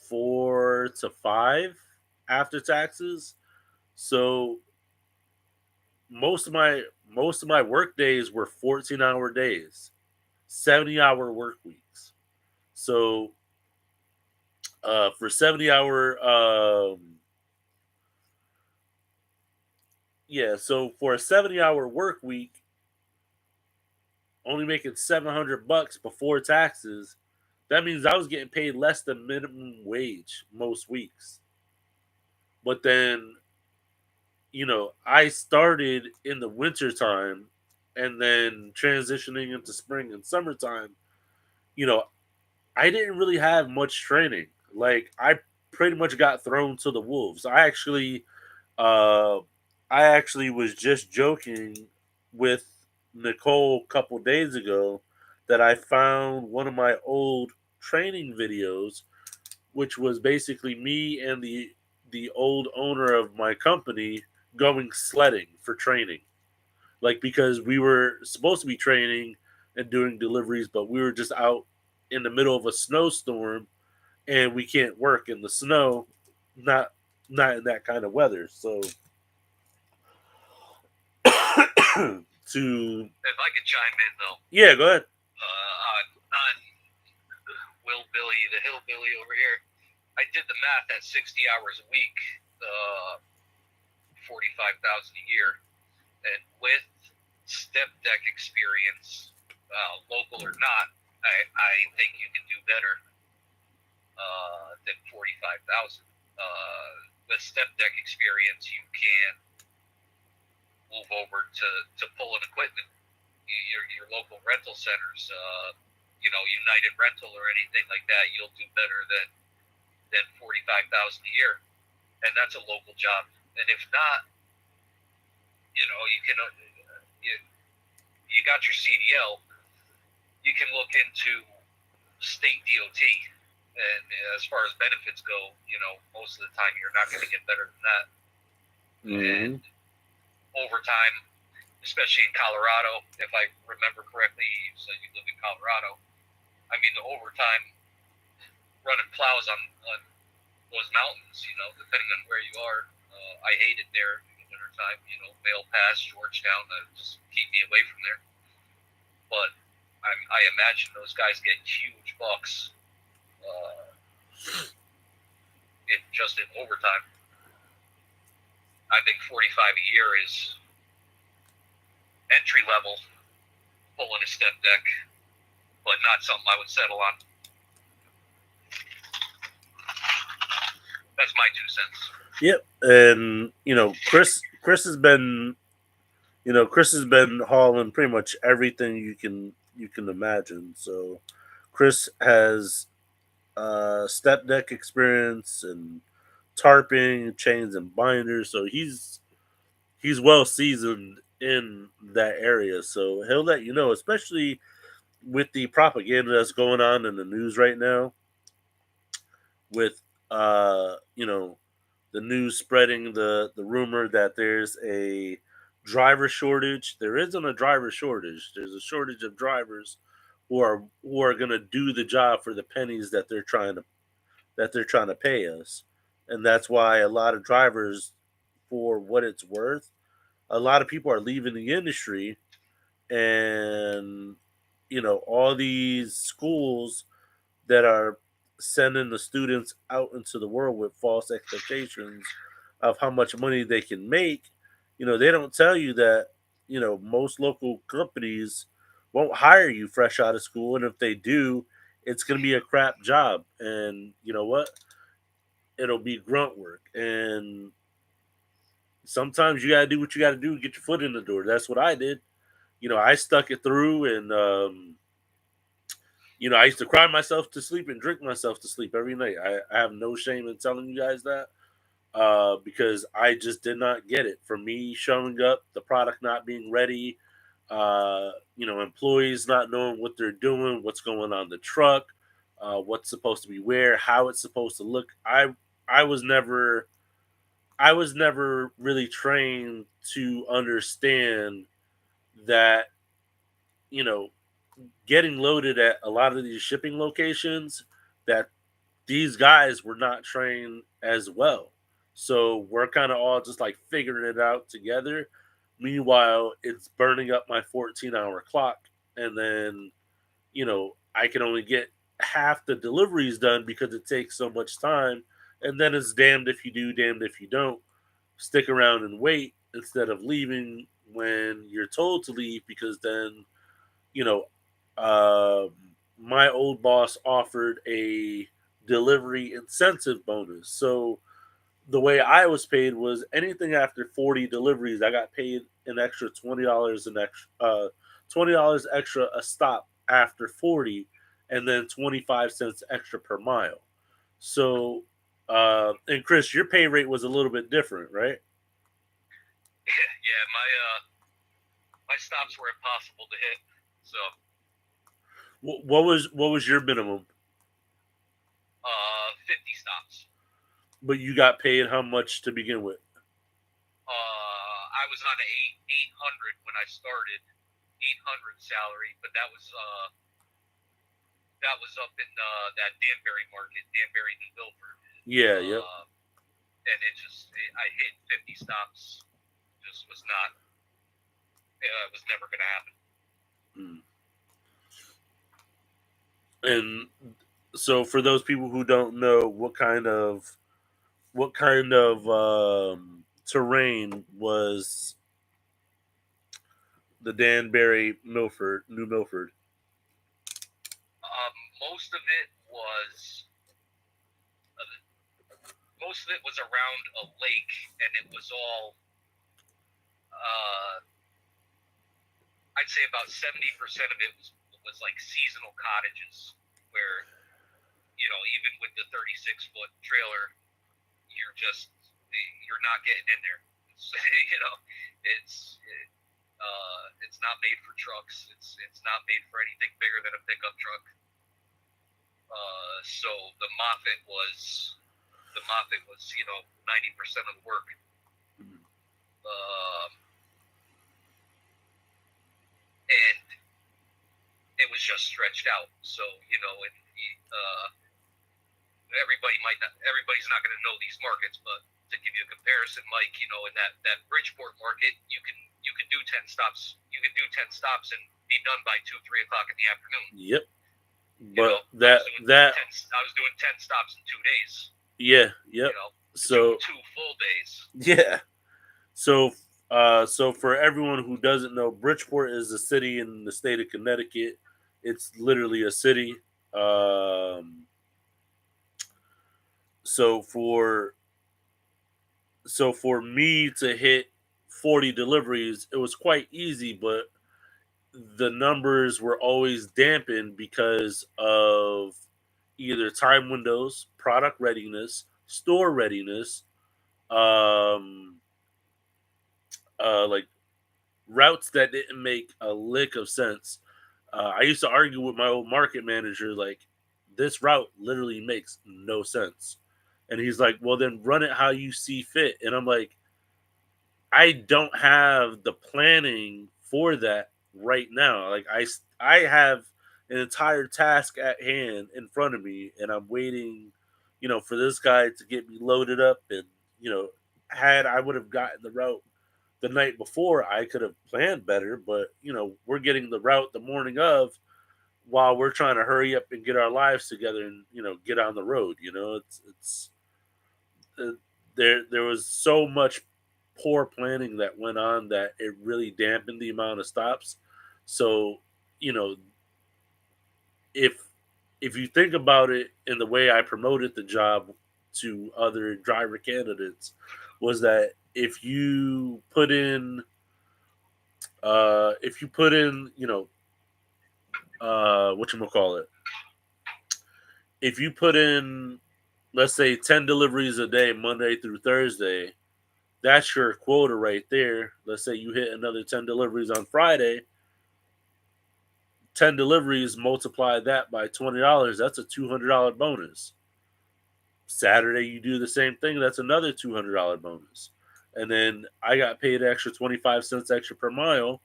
4 to 5 after taxes. So most of my work days were 14-hour days, 70-hour work weeks. So, for 70-hour, yeah, so for a 70-hour work week, only making $700 before taxes, that means I was getting paid less than minimum wage most weeks. But then, I started in the winter time, and then transitioning into spring and summertime, you know, I didn't really have much training. Like, I pretty much got thrown to the wolves. Uh I actually was just joking with Nicole a couple days ago that I found one of my old training videos, which was basically me and the old owner of my company going sledding for training. Like, because we were supposed to be training and doing deliveries, but we were just out in the middle of a snowstorm and we can't work in the snow, not not in that kind of weather. So to If I could chime in though, yeah, go ahead. on Will Billy, the hillbilly over here, I did the math at 60 hours a week, 45,000 a year, and with step deck experience, local or not, I think you can do better than 45,000. With step deck experience, you can move over to pulling equipment. Your local rental centers, United Rental or anything like that, you'll do better than 45,000 a year, and that's a local job. And if not, you can you got your CDL, you can look into state DOT. And as far as benefits go, most of the time you're not going to get better than that. And overtime, especially in Colorado, if I remember correctly, you said you live in Colorado. I mean, the overtime running plows on those mountains, depending on where you are. I hate it there in the wintertime, Vail Pass, Georgetown, just keep me away from there. But I imagine those guys get huge bucks just in overtime. I think 45 a year is entry level, pulling a step deck, but not something I would settle on. That's my 2 cents. Yep, and Chris has been hauling pretty much everything you can imagine. So Chris has step deck experience and tarping, chains and binders. So he's well seasoned in that area. So he'll let you know, especially with the propaganda that's going on in the news right now, with the news spreading the rumor that there's a driver shortage. There isn't a driver shortage. There's a shortage of drivers who are going to do the job for the pennies that they're trying to pay us. And that's why a lot of drivers, for what it's worth, a lot of people are leaving the industry, and all these schools that are sending the students out into the world with false expectations of how much money they can make. They don't tell you that most local companies won't hire you fresh out of school, and if they do, it's going to be a crap job, and you know what, it'll be grunt work. And sometimes you got to do what you got to do to get your foot in the door. That's what I did. I stuck it through, and I used to cry myself to sleep and drink myself to sleep every night. I have no shame in telling you guys that, because I just did not get it. For me, showing up, the product not being ready, employees not knowing what they're doing, what's going on the truck, what's supposed to be where, how it's supposed to look. I was never really trained to understand that, getting loaded at a lot of these shipping locations, that these guys were not trained as well. So we're kind of all just like figuring it out together. Meanwhile, it's burning up my 14-hour clock. And then, I can only get half the deliveries done because it takes so much time. And then it's damned if you do, damned if you don't. Stick around and wait instead of leaving when you're told to leave, because then, you know, uh, my old boss offered a delivery incentive bonus. So the way I was paid was anything after 40 deliveries, I got paid an extra $20 extra a stop after 40, and then 25 cents extra per mile. So, and Chris, your pay rate was a little bit different, right? Yeah, my stops were impossible to hit. So, What was your minimum? 50 stops. But you got paid how much to begin with? I was on 800 when I started. $800 salary, but that was up in that Danbury market, Danbury, New Milford. Yeah, yep. And I hit 50 stops. Just was not. It was never going to happen. And so, for those people who don't know, what kind of terrain was the Danbury, New Milford? Most of it was around a lake, and it was all. I'd say about 70% of it was like seasonal cottages, where even with the 36-foot trailer, you're not getting in there. It's not made for trucks. It's not made for anything bigger than a pickup truck. So the Moffett was 90% of the work. And it was just stretched out. So everybody's not going to know these markets, but to give you a comparison, Mike, in that Bridgeport market, you can do 10 stops. You can do 10 stops and be done by 2-3 o'clock in the afternoon. Yep. But I was doing 10 stops in 2 days. Yeah. Yep. So two full days. Yeah. So for everyone who doesn't know, Bridgeport is a city in the state of Connecticut. It's literally a city. So for me to hit 40 deliveries, it was quite easy, but the numbers were always dampened because of either time windows, product readiness, store readiness, like routes that didn't make a lick of sense. I used to argue with my old market manager, like, this route literally makes no sense. And he's like, well, then run it how you see fit. And I'm like, I don't have the planning for that right now. Like, I have an entire task at hand in front of me, and I'm waiting, for this guy to get me loaded up. And, had I would have gotten the route the night before, I could have planned better. But, we're getting the route the morning of while we're trying to hurry up and get our lives together and, get on the road. It's there was so much poor planning that went on that it really dampened the amount of stops. So, you know, if you think about it in the way I promoted the job to other driver candidates, was that if you put in whatchamacallit, if you put in, let's say, 10 deliveries a day, Monday through Thursday, that's your quota right there. Let's say you hit another 10 deliveries on Friday. 10 deliveries, multiply that by $20, that's a $200 bonus. Saturday, you do the same thing, that's another $200 bonus. And then I got paid extra 25 cents extra per mile.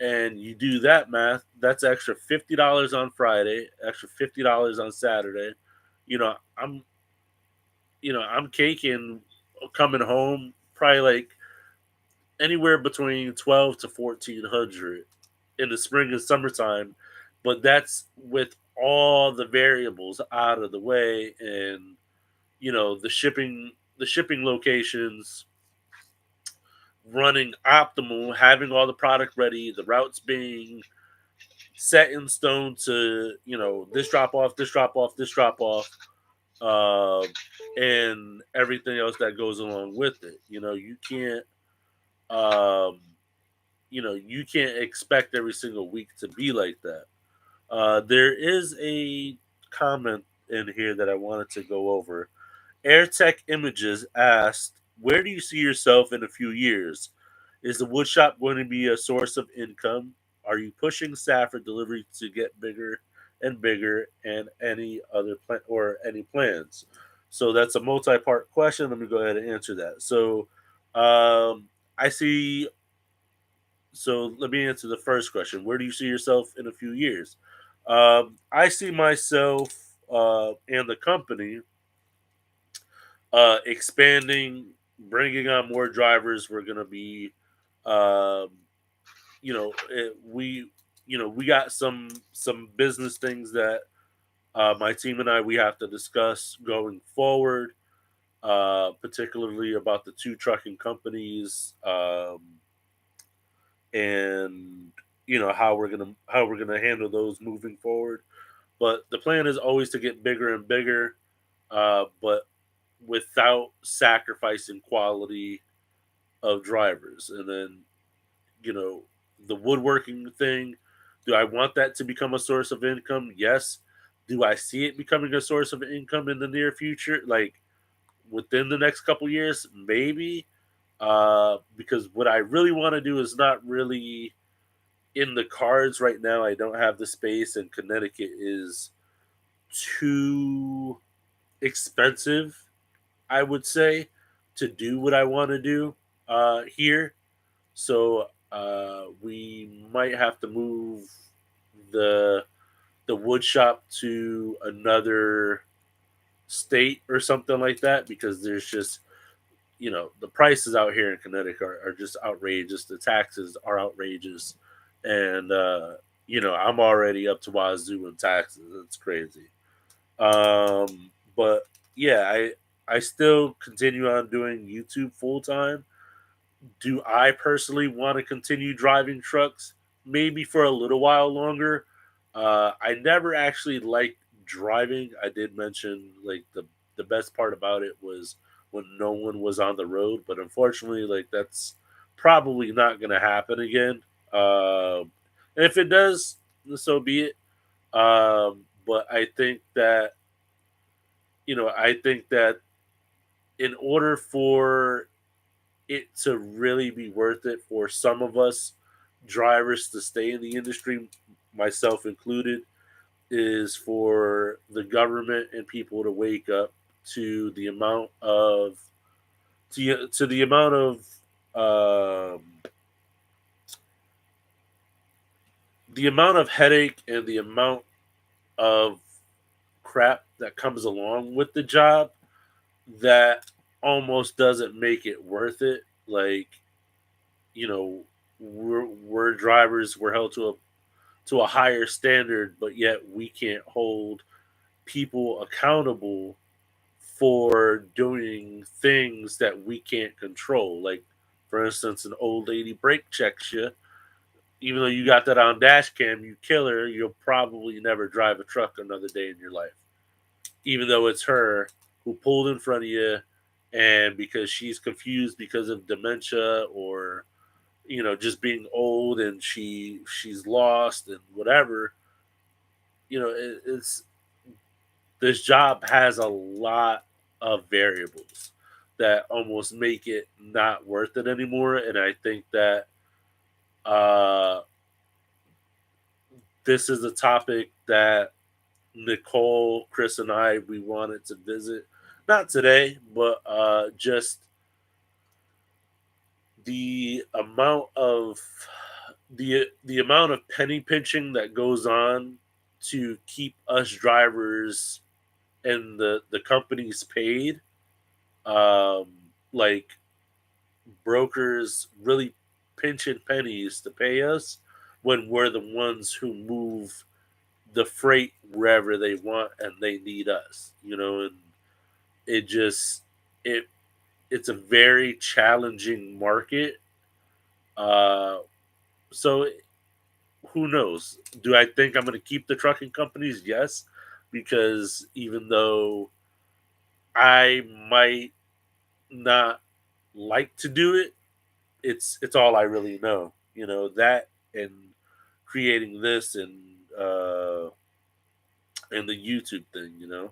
And you do that math, that's extra $50 on Friday, extra $50 on Saturday. I'm caking coming home probably like anywhere between 12 to 1400 in the spring and summertime, but that's with all the variables out of the way. And the shipping locations running optimal, having all the product ready, the routes being set in stone to, this drop off, this drop off, this drop off, and everything else that goes along with it. Um, you can't expect every single week to be like that. There is a comment in here that I wanted to go over. AirTech Images asked, "Where do you see yourself in a few years? Is the woodshop going to be a source of income? Are you pushing Safford delivery to get bigger and bigger, and any plans?" So that's a multi-part question. Let me go ahead and answer that. So I see So let me answer the first question. Where do you see yourself in a few years? I see myself and the company expanding, bringing on more drivers. We're gonna be, um, we got some business things that my team and I we have to discuss going forward, particularly about the two trucking companies, and how we're gonna handle those moving forward. But the plan is always to get bigger and bigger, but without sacrificing quality of drivers. And then, you know, the woodworking thing, do I want that to become a source of income? Yes. Do I see it becoming a source of income in the near future? Like within the next couple years? Maybe. Because what I really want to do is not really in the cards right now. I don't have the space, and Connecticut is too expensive, I would say, to do what I want to do here. So we might have to move the the wood shop to another state or something like that, because there's just, the prices out here in Connecticut are just outrageous. The taxes are outrageous, and I'm already up to wazoo in taxes. It's crazy. But yeah, I still continue on doing YouTube full time. Do I personally want to continue driving trucks? Maybe for a little while longer. I never actually liked driving. I did mention like the best part about it was when no one was on the road, but unfortunately, like that's probably not going to happen again. And if it does, so be it. But I think that in order for it to really be worth it for some of us drivers to stay in the industry, myself included, is for the government and people to wake up to the amount of to the amount of um, headache and the amount of crap that comes along with the job that almost doesn't make it worth it. Like, you know, we're drivers, we're held to a higher standard, but yet we can't hold people accountable for doing things that we can't control. Like, for instance, an old lady brake checks you. Even though you got that on dash cam, you kill her, you'll probably never drive a truck another day in your life. Even though it's her who pulled in front of you, and because she's confused because of dementia, or just being old, and she's lost and whatever. It's this job has a lot of variables that almost make it not worth it anymore. And I think that uh, this is a topic that Nicole, Chris, and I we wanted to visit. Not today, but just the amount of the amount of penny pinching that goes on to keep us drivers and the companies paid. Um, like brokers really pinching pennies to pay us when we're the ones who move the freight wherever they want and they need us. And it just it it's a very challenging market. Uh, so who knows? Do I think I'm going to keep the trucking companies? Yes, because even though I might not like to do it, it's all I really know. That, and creating this, and the YouTube thing.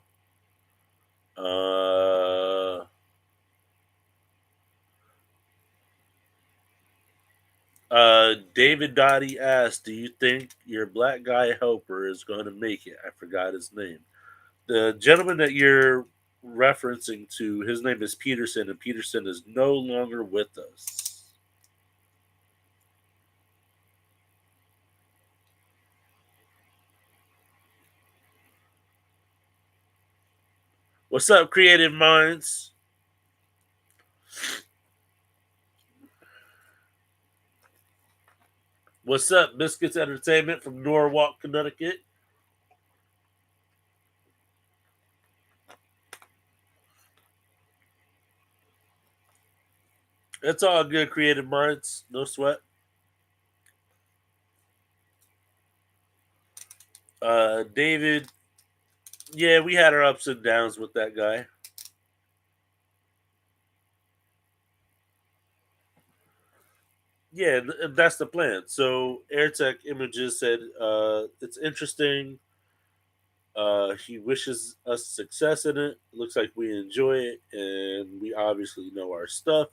Uh, David Dottie asked, "Do you think your black guy helper is going to make it?" I forgot his name. The gentleman that you're referencing to, his name is Peterson, and Peterson is no longer with us. What's up, creative minds? What's up, Biscuits Entertainment from Norwalk, Connecticut? It's all good, creative minds. No sweat. David, yeah, we had our ups and downs with that guy. Yeah, that's the plan. So AirTech Images said it's interesting. He wishes us success in it. Looks like we enjoy it, and we obviously know our stuff.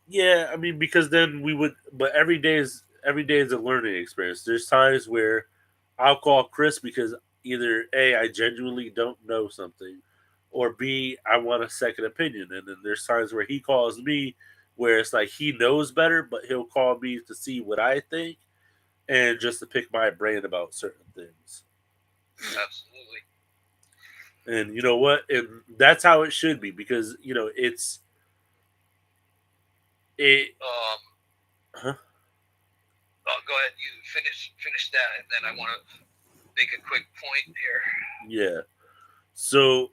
Yeah, I mean, because then we would. But every day is a learning experience. There's times where I'll call Chris because either A, I genuinely don't know something, or B, I want a second opinion. And then there's times where he calls me where it's like he knows better, but he'll call me to see what I think and just to pick my brain about certain things. Absolutely. And you know what? And that's how it should be because it. Um, Huh? go ahead. You finish that, and then I want to make a quick point here. Yeah. So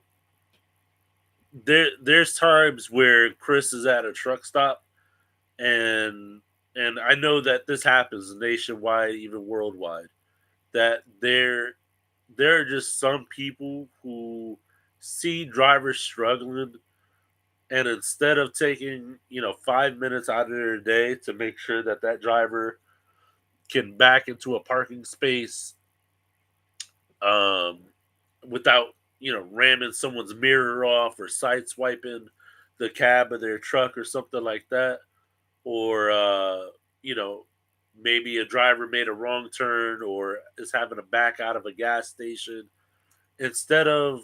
there's times where Chris is at a truck stop and I know that this happens nationwide, even worldwide, that there are just some people who see drivers struggling and instead of taking 5 minutes out of their day to make sure that that driver can back into a parking space um, without ramming someone's mirror off or side swiping the cab of their truck or something like that, or you know maybe a driver made a wrong turn or is having to back out of a gas station instead of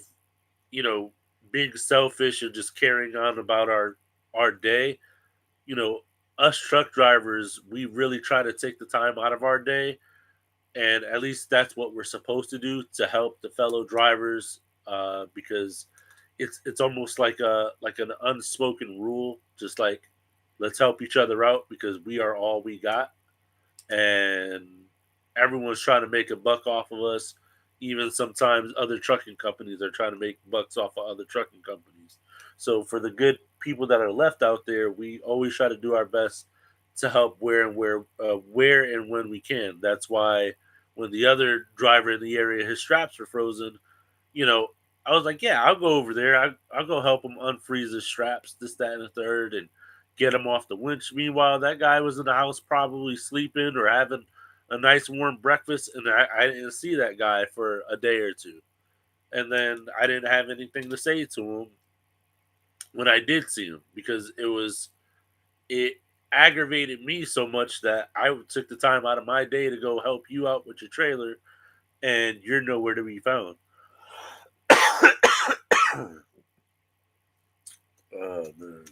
you know being selfish and just carrying on about our day. you know us truck drivers, we really try to take the time out of our day, and at least that's what we're supposed to do to help the fellow drivers, because it's almost like an unspoken rule, just like let's help each other out because we are all we got, and everyone's trying to make a buck off of us. Even sometimes other trucking companies are trying to make bucks off of other trucking companies. So for the good people that are left out there, we always try to do our best to help where and when we can. That's why when the other driver in the area, his straps were frozen, you know, I was like, yeah, I'll go over there. I'll go help him unfreeze his straps, this, that, and the third, and get him off the winch. Meanwhile, that guy was in the house probably sleeping or having a nice warm breakfast, and I didn't see that guy for a day or two. And then I didn't have anything to say to him when I did see him because it aggravated me so much that I took the time out of my day to go help you out with your trailer, and you're nowhere to be found. Oh man.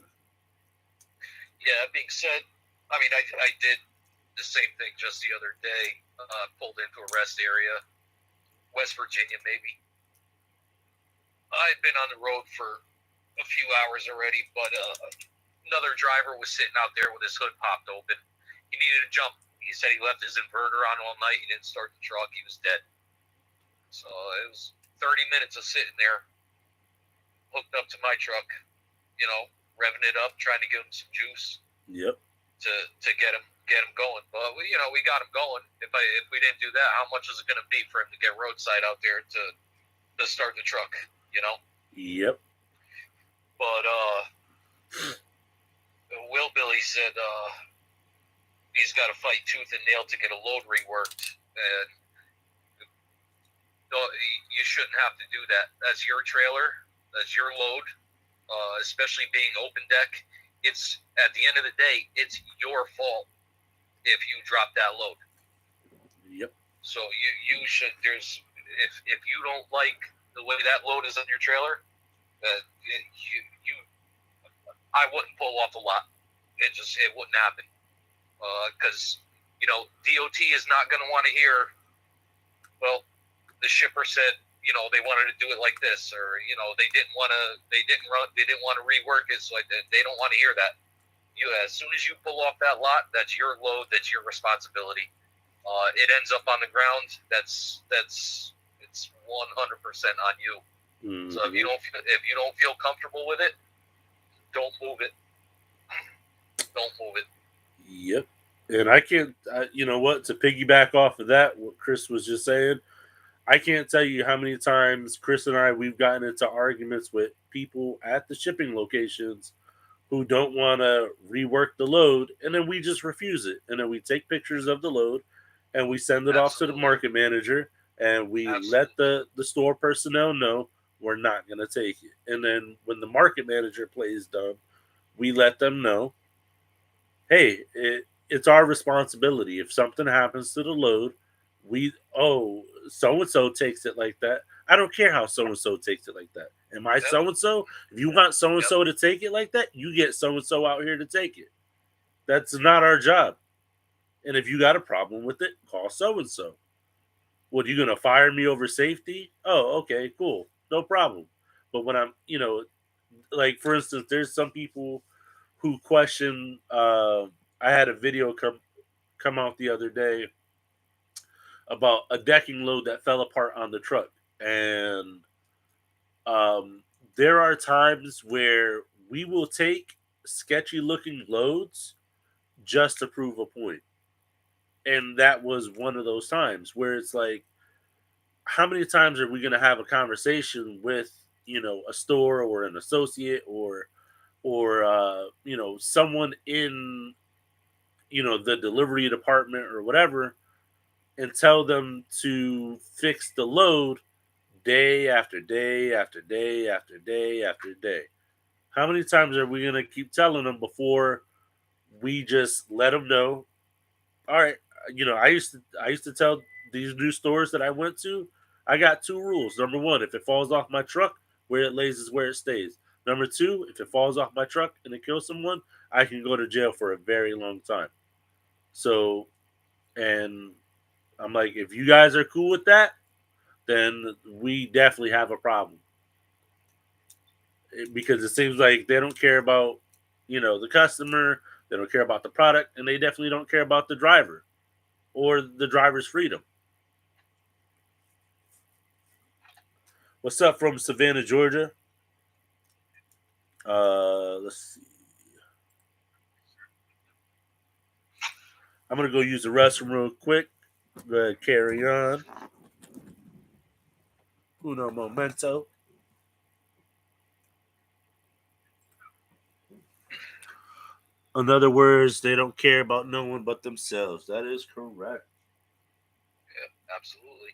Yeah. That being said, I mean, I did the same thing just the other day. Pulled into a rest area, West Virginia, maybe. I had been on the road for a few hours already, but another driver was sitting out there with his hood popped open. He needed to jump. He said he left his inverter on all night. He didn't start the truck. He was dead. So it was 30 minutes of sitting there, hooked up to my truck, revving it up, trying to give him some juice Yep. to get him going. But we got him going. If we didn't do that, how much is it going to be for him to get roadside out there to start the truck? Yep. But Will Billy said he's got to fight tooth and nail to get a load reworked, and you shouldn't have to do that. That's your trailer. That's your load, especially being open deck. It's at the end of the day, it's your fault if you drop that load. Yep. So you should. If you don't like the way that load is on your trailer, I wouldn't pull off a lot. It wouldn't happen because DOT is not going to want to hear. Well, the shipper said they wanted to do it like this, or they didn't want to rework it, so they don't want to hear that. As soon as you pull off that lot, that's your load, that's your responsibility. It ends up on the ground. It's 100% on you. Mm-hmm. So if you don't feel comfortable with it, don't move it. Don't move it. Yep. And I can't, you know what, to piggyback off of that, what Chris was just saying, I can't tell you how many times Chris and we've gotten into arguments with people at the shipping locations who don't want to rework the load, and then we just refuse it. And then we take pictures of the load and we send it off to the market manager, and we let the store personnel know we're not going to take it. And then when the market manager plays dumb, we let them know, hey, it's our responsibility. If something happens to the load, so and so takes it like that. I don't care how so and so takes it like that. Am I so and so? If you want so and so to take it like that, you get so and so out here to take it. That's not our job. And if you got a problem with it, call so and so. What, are you gonna fire me over safety? Oh, okay, cool, no problem. But when I'm, like for instance, there's some people who question. I had a video come out the other day about a decking load that fell apart on the truck, and um, there are times where we will take sketchy looking loads just to prove a point, and that was one of those times where it's like, how many times are we going to have a conversation with a store or an associate or someone in the delivery department or whatever, and tell them to fix the load day after day after day after day after day? How many times are we going to keep telling them before we just let them know, all right, I used to tell these new stores that I went to, I got two rules. Number one, if it falls off my truck, where it lays is where it stays. Number two, if it falls off my truck and it kills someone, I can go to jail for a very long time. So, and I'm like, if you guys are cool with that, then we definitely have a problem. Because it seems like they don't care about, the customer, they don't care about the product, and they definitely don't care about the driver or the driver's freedom. What's up from Savannah, Georgia? Let's see. I'm gonna go use the restroom real quick. Go ahead, carry on. Uno momento. In other words, they don't care about no one but themselves. That is correct. Yeah, absolutely.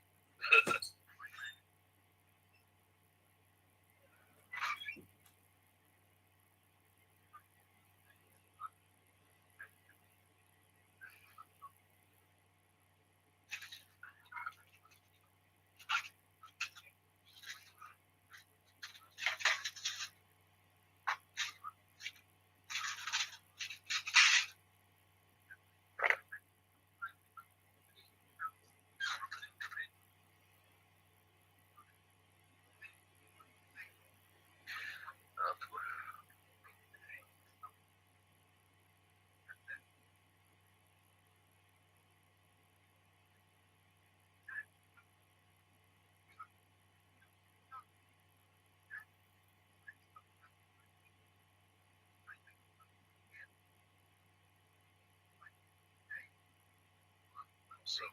So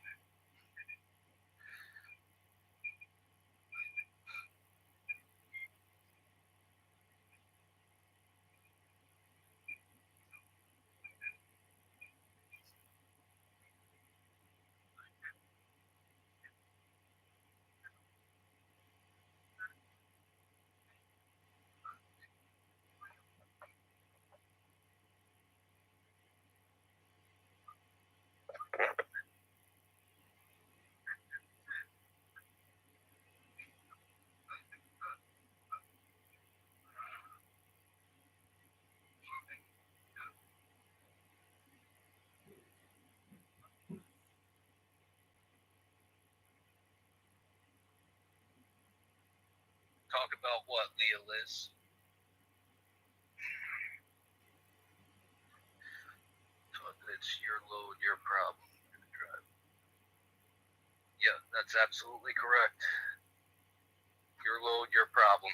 talk about what, Leah Liz? It's your load, your problem. Yeah, that's absolutely correct. Your load, your problem.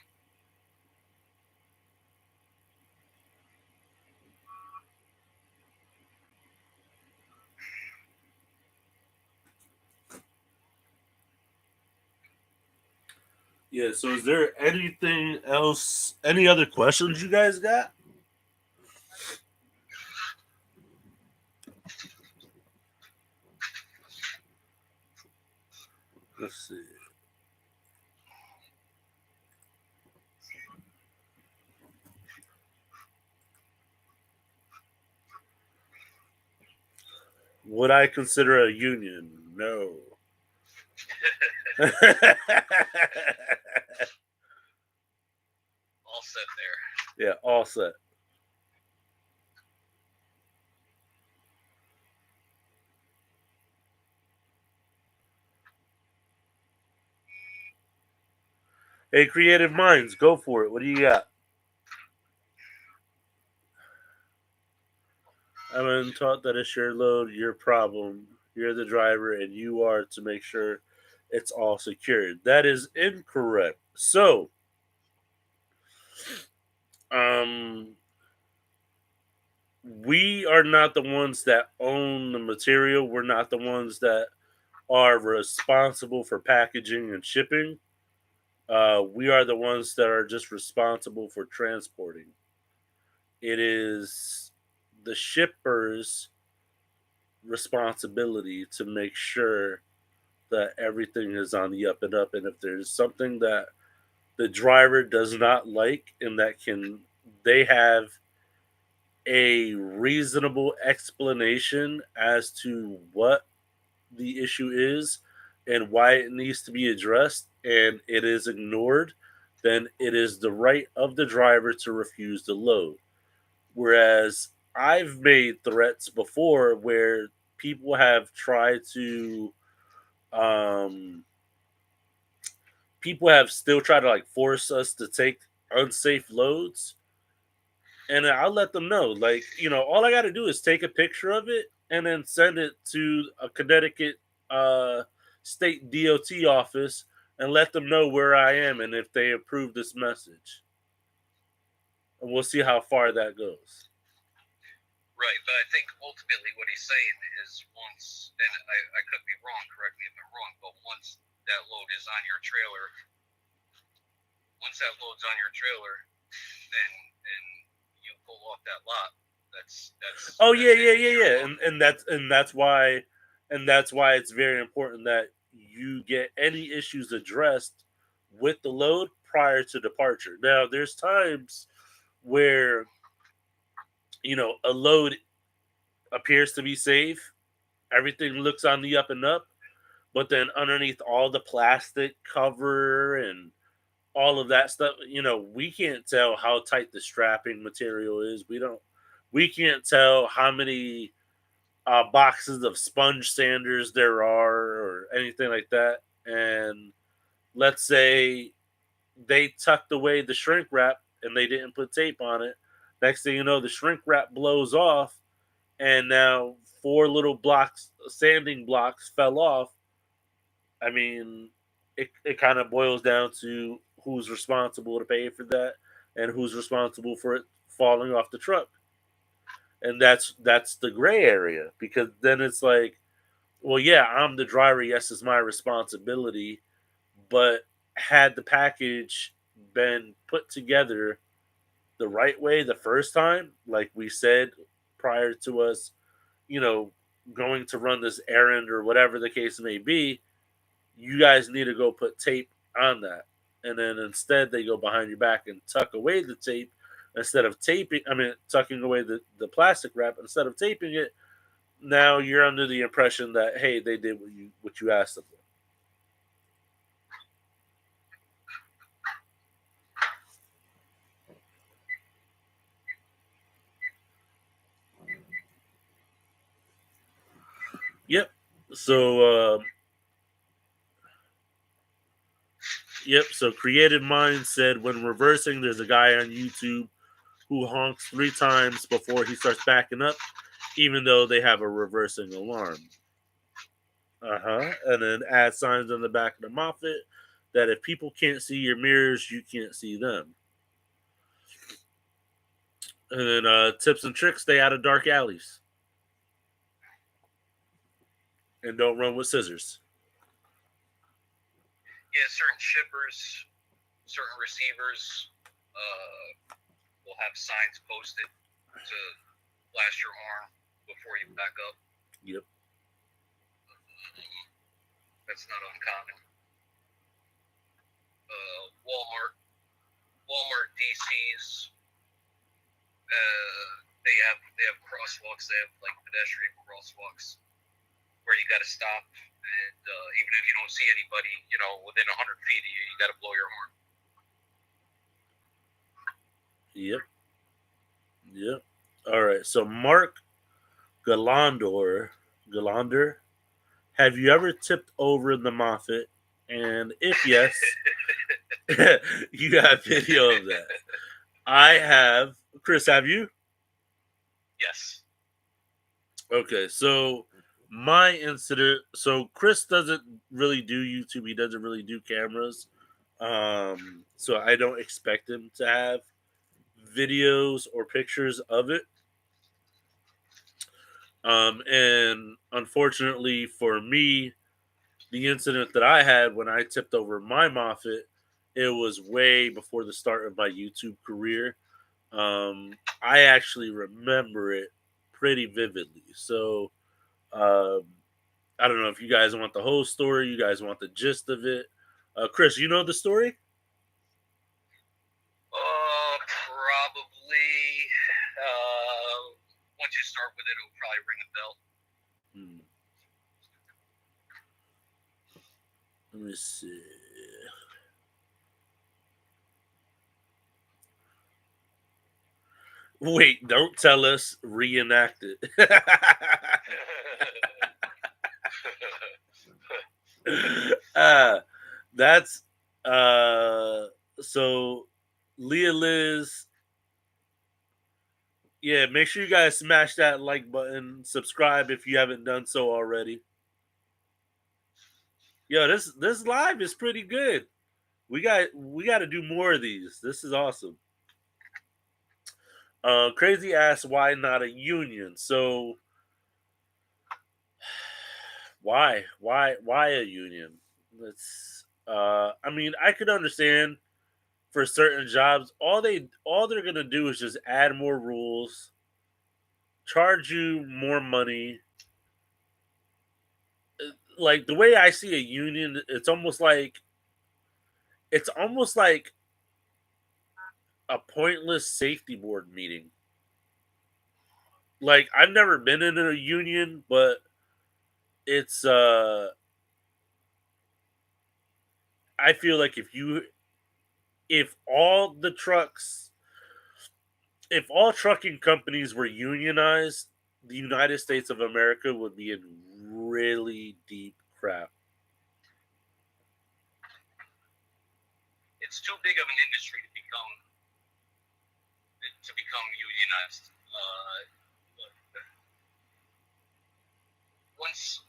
Yeah, so is there anything else, any other questions you guys got? Let's see. Would I consider a union? No. All set there. Yeah, all set. Hey, creative minds, go for it. What do you got? I've been taught that it's your load, your problem. You're the driver, and you are to make sure it's all secured. That is incorrect. So, um, we are not the ones that own the material. We're not the ones that are responsible for packaging and shipping. We are the ones that are just responsible for transporting. It is the shipper's responsibility to make sure that everything is on the up and up. And if there's something that the driver does not like and that they have a reasonable explanation as to what the issue is and why it needs to be addressed and it is ignored, then it is the right of the driver to refuse the load. Whereas I've made threats before where people have tried to um people have still tried to like force us to take unsafe loads, and I'll let them know, like, all I got to do is take a picture of it and then send it to a Connecticut uh, state DOT office and let them know where I am and if they approve this message. And we'll see how far that goes. Right, but I think ultimately what he's saying is once, and I could be wrong, correct me if I'm wrong, but once that load is on your trailer, once that load's on your trailer, and you pull off that lot, that's Oh that's yeah, it. yeah, yeah, yeah, and that's why it's very important that you get any issues addressed with the load prior to departure. Now, there's times where a load appears to be safe, everything looks on the up and up, but then underneath all the plastic cover and all of that stuff, we can't tell how tight the strapping material is. We can't tell how many boxes of sponge sanders there are or anything like that. And let's say they tucked away the shrink wrap and they didn't put tape on it. Next thing you know, the shrink wrap blows off, and now four little blocks, sanding blocks, fell off. I mean, it kind of boils down to who's responsible to pay for that and who's responsible for it falling off the truck. And that's the gray area, because then it's like, well, yeah, I'm the driver. Yes, it's my responsibility. But had the package been put together the right way the first time, like we said prior to us, you know, going to run this errand or whatever the case may be, you guys need to go put tape on that. And then instead they go behind your back and tuck away the tape instead of tucking away the plastic wrap instead of taping it. Now you're under the impression that, hey, they did what you asked them for. Yep. So Yep. So Creative Minds said when reversing, there's a guy on YouTube who honks 3 times before he starts backing up, even though they have a reversing alarm. And then add signs on the back of the Moffat that if people can't see your mirrors, you can't see them. And then tips and tricks: stay out of dark alleys and don't run with scissors. Yeah, certain shippers, certain receivers will have signs posted to flash your arm before you back up. Yep. That's not uncommon. Walmart DCs, they have crosswalks. They have like pedestrian crosswalks where you got to stop, and even if you don't see anybody, within 100 feet of you, you got to blow your horn. Yep. All right. So Mark Galander, have you ever tipped over in the Moffat? And if yes, you got video of that. I have. Chris, have you? Yes. Okay, so my incident. So Chris doesn't really do YouTube. He doesn't really do cameras. So I don't expect him to have videos or pictures of it. And unfortunately for me, the incident that I had when I tipped over my Moffat, it was way before the start of my YouTube career. I actually remember it pretty vividly. So um, I don't know if you guys want the whole story. You guys want the gist of it. Chris, you know the story? Probably. Once you start with it, it'll probably ring a bell. Let me see. Wait, don't tell us. Reenact it. That's so Leah Liz. Yeah, make sure you guys smash that like button, subscribe if you haven't done so already. Yo, this live is pretty good. We got to do more of these. This is awesome. Crazy ass, why not a union? So why a union? Let's I mean, I could understand for certain jobs all they're going to do is just add more rules, charge you more money. Like the way I see a union, it's almost like a pointless safety board meeting. Like I've never been in a union, but it's I feel like if all the trucks if all trucking companies were unionized, the United States of America would be in really deep crap. It's too big of an industry to become unionized. Once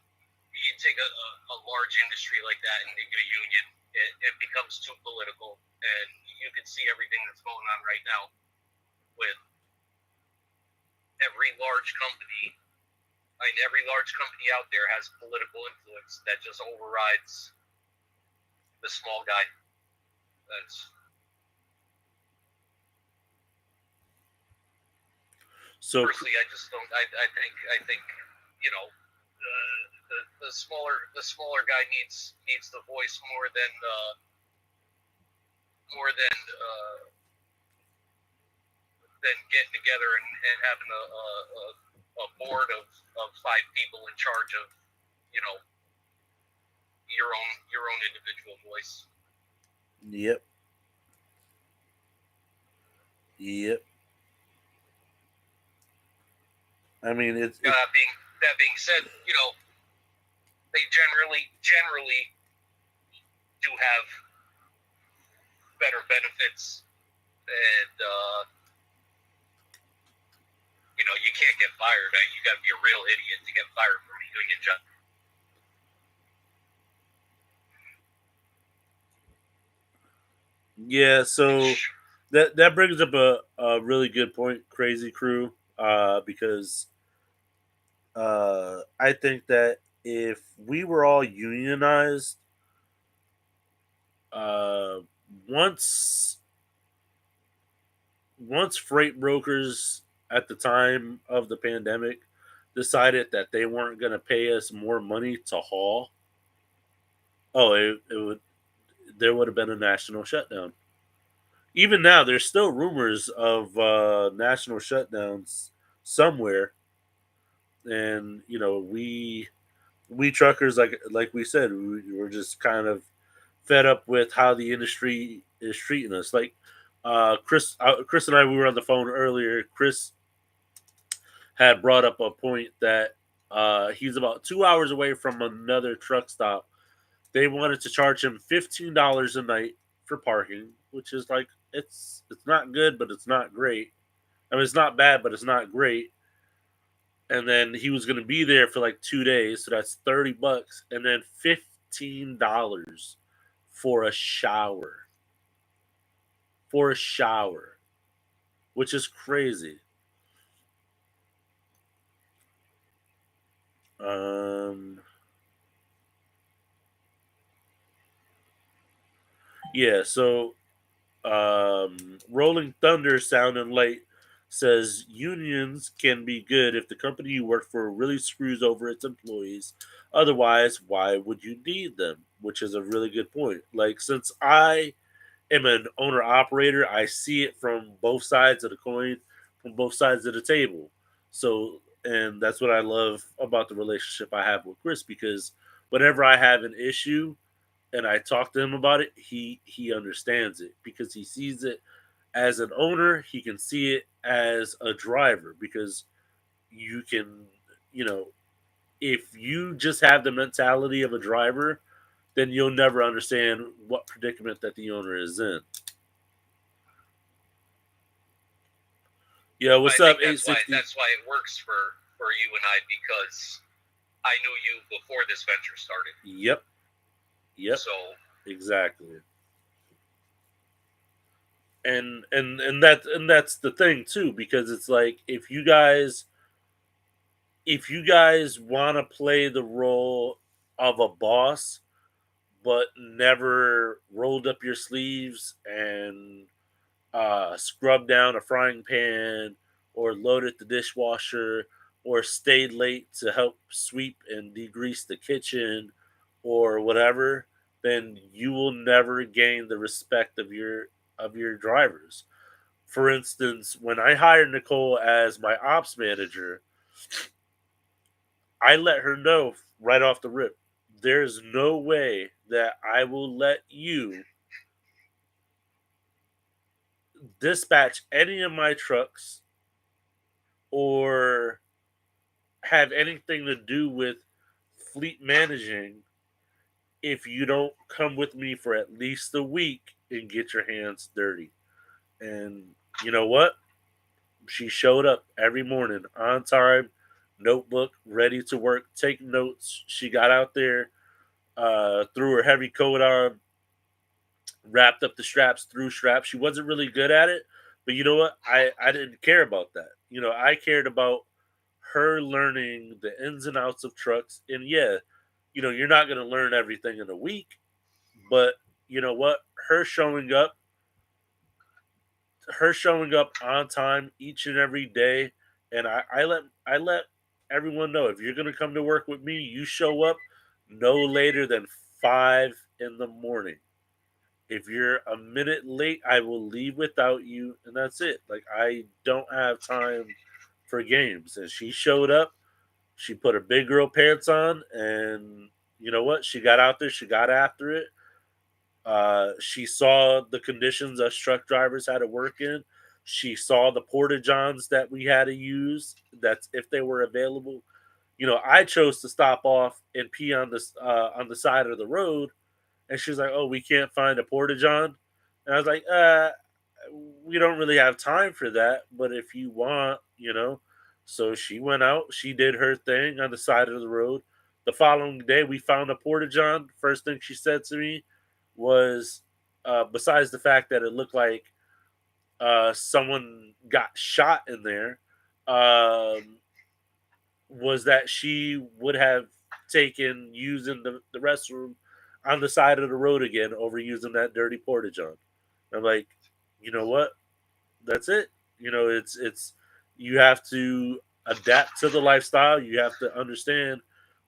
you take a large industry like that and make it a union, it becomes too political, and you can see everything that's going on right now with every large company. I mean, every large company out there has political influence that just overrides the small guy. That's so. Personally, I just don't. I think the smaller guy needs the voice more than getting together and having a board of 5 people in charge of your own individual voice. Yep. I mean, it's that being said, they generally do have benefits, and you can't get fired. You got to be a real idiot to get fired from a union job. Yeah, so that brings up a really good point, Crazy Crew, because I think that if we were all unionized, uh, once once freight brokers at the time of the pandemic decided that they weren't going to pay us more money to haul, oh, it would there would have been a national shutdown. Even now, there's still rumors of national shutdowns somewhere, and we truckers, like we said, we're just kind of fed up with how the industry is treating us. Like Chris and I, we were on the phone earlier. Chris had brought up a point that he's about 2 hours away from another truck stop. They wanted to charge him $15 a night for parking, which is like it's not good, but it's not great. I mean, it's not bad, but it's not great. And then he was going to be there for like 2 days, so that's $30, and then $15 for a shower, which is crazy. Um, yeah. So, Rolling Thunder Sound and Light says unions can be good if the company you work for really screws over its employees. Otherwise, why would you need them? Which is a really good point. Like, since I am an owner operator, I see it from both sides of the coin, from both sides of the table. So, and that's what I love about the relationship I have with Chris, because whenever I have an issue and I talk to him about it, he understands it because he sees it as an owner. He can see it as a driver because you can, you know, if you just have the mentality of a driver, then you'll never understand what predicament that the owner is in. Yeah, I what's up, think eight that's why sixty? it works for you and I, because I knew you before this venture started. Yep, yep, So exactly. And that's the thing too, because it's like if you guys want to play the role of a boss, but never rolled up your sleeves and scrubbed down a frying pan or loaded the dishwasher or stayed late to help sweep and degrease the kitchen or whatever, then you will never gain the respect of your drivers. For instance, when I hired Nicole as my ops manager, I let her know right off the rip, there's no way that I will let you dispatch any of my trucks or have anything to do with fleet managing if you don't come with me for at least a week and get your hands dirty. And you know what? She showed up every morning on time, notebook ready to work, take notes. She got out there, threw her heavy coat on, wrapped up the straps, threw straps. She wasn't really good at it, but you know what? I didn't care about that. I cared about her learning the ins and outs of trucks. And yeah, you're not going to learn everything in a week, but you know what? Her showing up, on time each and every day, and I let everyone know, if you're going to come to work with me, you show up no later than 5 in the morning. If you're a minute late, I will leave without you, and that's it. Like, I don't have time for games. And she showed up. She put her big girl pants on, and you know what? She got out there. She got after it. She saw the conditions us truck drivers had to work in. She saw the porta johns that we had to use. That's if they were available. I chose to stop off and pee on the side of the road, and she's like, "Oh, we can't find a porta john." And I was like, we don't really have time for that, but if you want, you know. So she went out, she did her thing on the side of the road. The following day, we found a porta john. First thing she said to me was, besides the fact that it looked like someone got shot in there, um, was that she would have taken using the restroom on the side of the road again over using that dirty porta john. I'm like, you know what? That's it. You know, it's you have to adapt to the lifestyle. You have to understand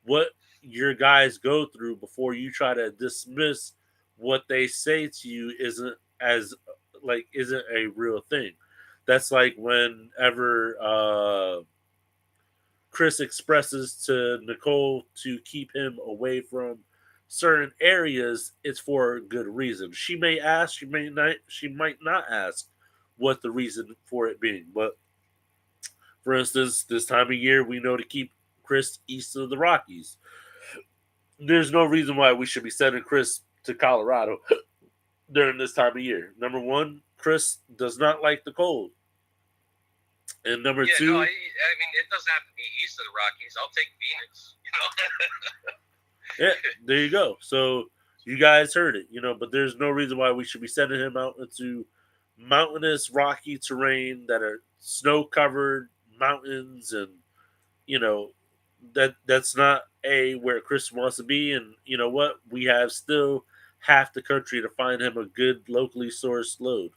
what your guys go through before you try to dismiss what they say to you isn't as like isn't a real thing. That's like whenever Chris expresses to Nicole to keep him away from certain areas, it's for a good reason. She may ask, she might not ask what the reason for it being. But for instance, this time of year, we know to keep Chris east of the Rockies. There's no reason why we should be sending Chris to Colorado during this time of year. Number one, Chris does not like the cold. And number Yeah, no, two, I mean, it doesn't have to be east of the Rockies. I'll take Phoenix. yeah, there you go. So you guys heard it, but there's no reason why we should be sending him out into mountainous, rocky terrain that are snow covered mountains, and you know that's not where Chris wants to be. And you know what? We have still half the country to find him a good locally sourced load.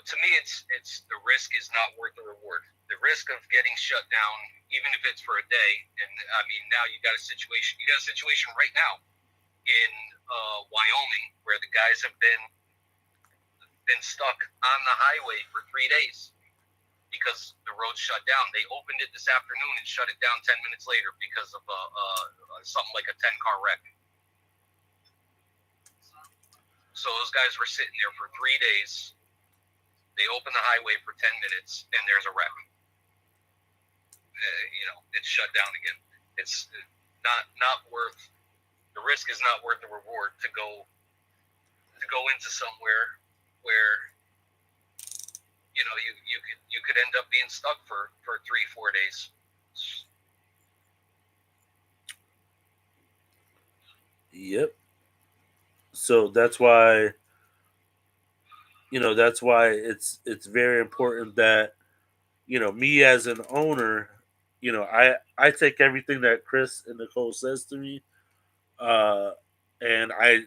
To me, it's the risk is not worth the reward. The risk of getting shut down, even if it's for a day, and I mean, now you got a situation. You got a situation right now in Wyoming where the guys have been stuck on the highway for 3 days because the road's shut down. They opened it this afternoon and shut it down 10 minutes later because of something like a 10-car wreck. So those guys were sitting there for 3 days. They open the highway for 10 minutes, and there's a wreck. It's shut down again. It's not worth the risk. Is not worth the reward to go into somewhere where you could end up being stuck for 3-4 days. Yep. So that's why it's very important that me as an owner, I take everything that Chris and Nicole says to me, uh and I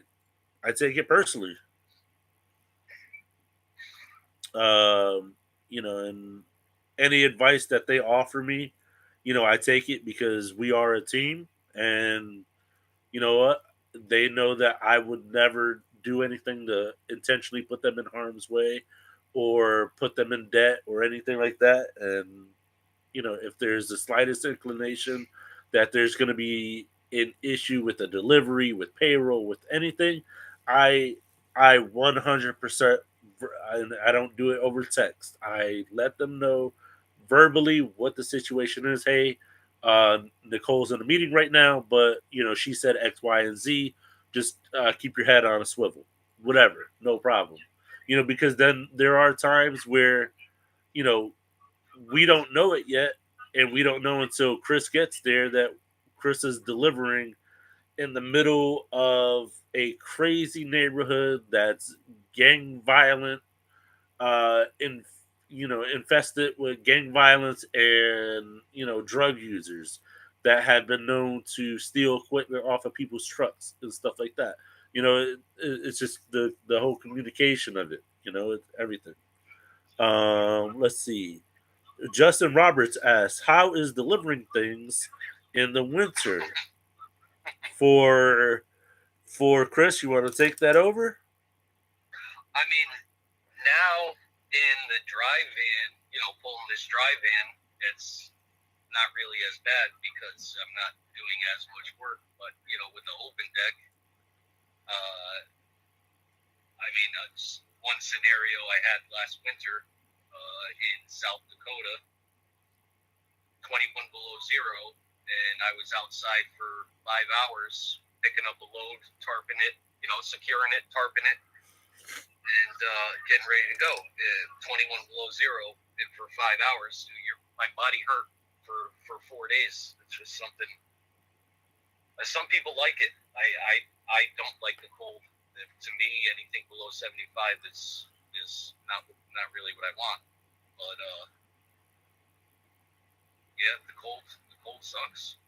take it personally. And any advice that they offer me, I take it because we are a team. And you know what, they know that I would never do anything to intentionally put them in harm's way or put them in debt or anything like that. And if there's the slightest inclination that there's going to be an issue with a delivery, with payroll, with anything, I I 100%. I don't do it over text. I let them know verbally what the situation is. Hey, Nicole's in a meeting right now, but she said X, Y, and Z. Just keep your head on a swivel. Whatever, no problem. Because then there are times where you know we don't know it yet, and we don't know until Chris gets there that Chris is delivering in the middle of a crazy neighborhood that's gang violent, in infested with gang violence and drug users that have been known to steal equipment off of people's trucks and stuff like that. It's just the whole communication of it. It's everything. Let's see. Justin Roberts asks, "How is delivering things in the winter for Chris?" You want to take that over? I mean, now in the drive-in, pulling this drive-in, it's not really as bad because I'm not doing as much work. But with the open deck, I mean, one scenario I had last winter in South Dakota, 21 below zero, and I was outside for 5 hours picking up a load, tarping it, securing it, tarping it. and getting ready to go. 21 below zero for 5 hours. My body hurt for 4 days. It's just something. Some people like it. I don't like the cold. To me, anything below 75 is not really what I want. But yeah, the cold sucks.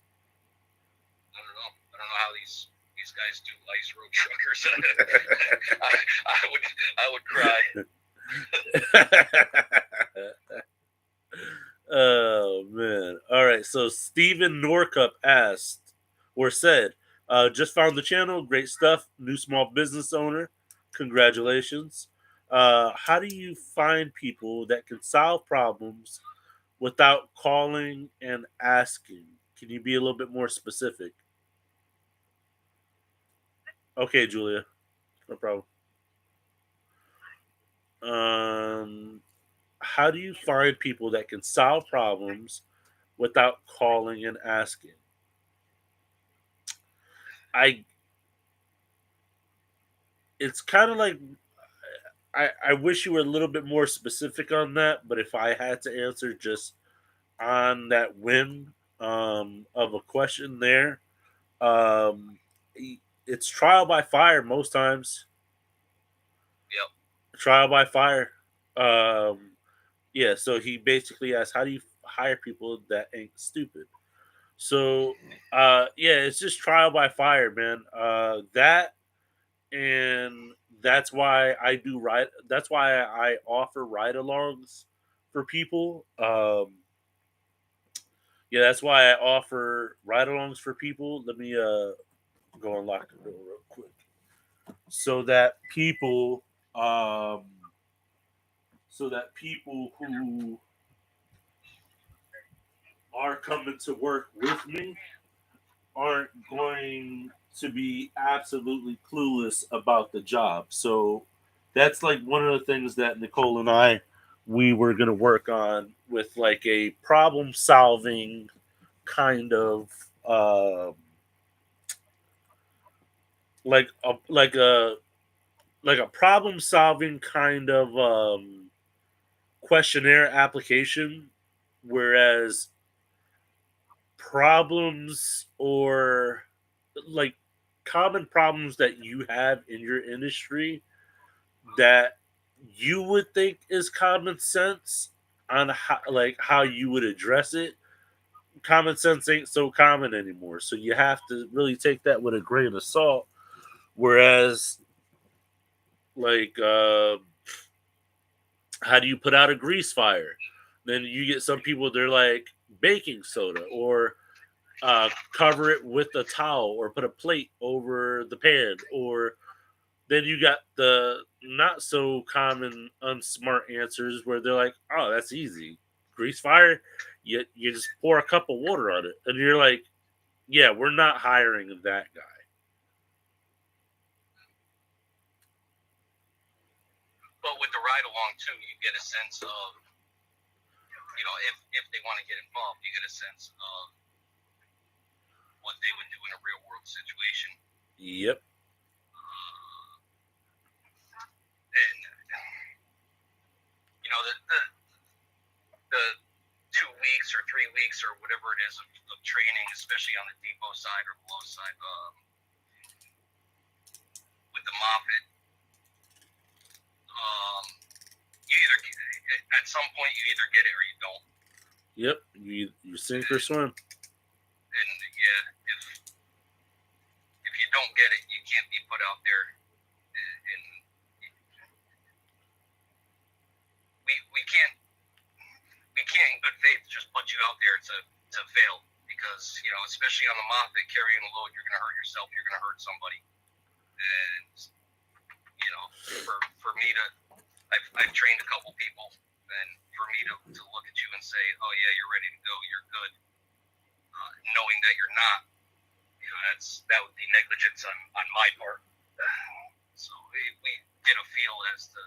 I don't know how these guys do ice road truckers. I would cry. Oh man. All right. So Steven Norcup asked or said, just found the channel, great stuff. New small business owner. Congratulations. How do you find people that can solve problems without calling and asking? Can you be a little bit more specific? Okay, Julia. No problem. How do you find people that can solve problems without calling and asking? I It's kind of like I wish you were a little bit more specific on that, but if I had to answer just on that whim of a question there, um, it's trial by fire most times. Yep. Trial by fire. Um, yeah, so he basically asked, how do you hire people that ain't stupid? So, yeah, it's just trial by fire, man. That and that's why I do ride. That's why I offer ride-alongs for people. Yeah, that's why I offer ride-alongs for people. Let me go unlock the door real quick, so that um, people who are coming to work with me aren't going to be absolutely clueless about the job. So that's like one of the things that Nicole and I we were going to work on with like a problem solving kind of like a like a problem solving kind of questionnaire application, whereas problems or like common problems that you have in your industry that you would think is common sense on how you would address it. Common sense ain't so common anymore, so you have to really take that with a grain of salt. Whereas, like, how do you put out a grease fire? Then you get some people, they're like baking soda or cover it with a towel or put a plate over the pan. Or then you got the not so common unsmart answers where they're like, oh, that's easy. Grease fire, you just pour a cup of water on it. And you're like, yeah, we're not hiring that guy. But with the ride along too, you get a sense of, if they want to get involved, you get a sense of what they would do in a real world situation. Yep. And the 2 weeks or 3 weeks or whatever it is of training, especially on the depot side or below side, with the Moffett, at some point you either get it or you don't. Yep, you sink or swim. And yeah, if you don't get it, you can't be put out there. And we can't in good faith just put you out there to fail, because especially on the Moffett carrying a load, you're going to hurt yourself, you're going to hurt somebody. And for me to, I've trained a couple people, and for me to look at you and say, oh yeah, you're ready to go, you're good, knowing that you're not, that would be negligence on my part. So we get a feel as to,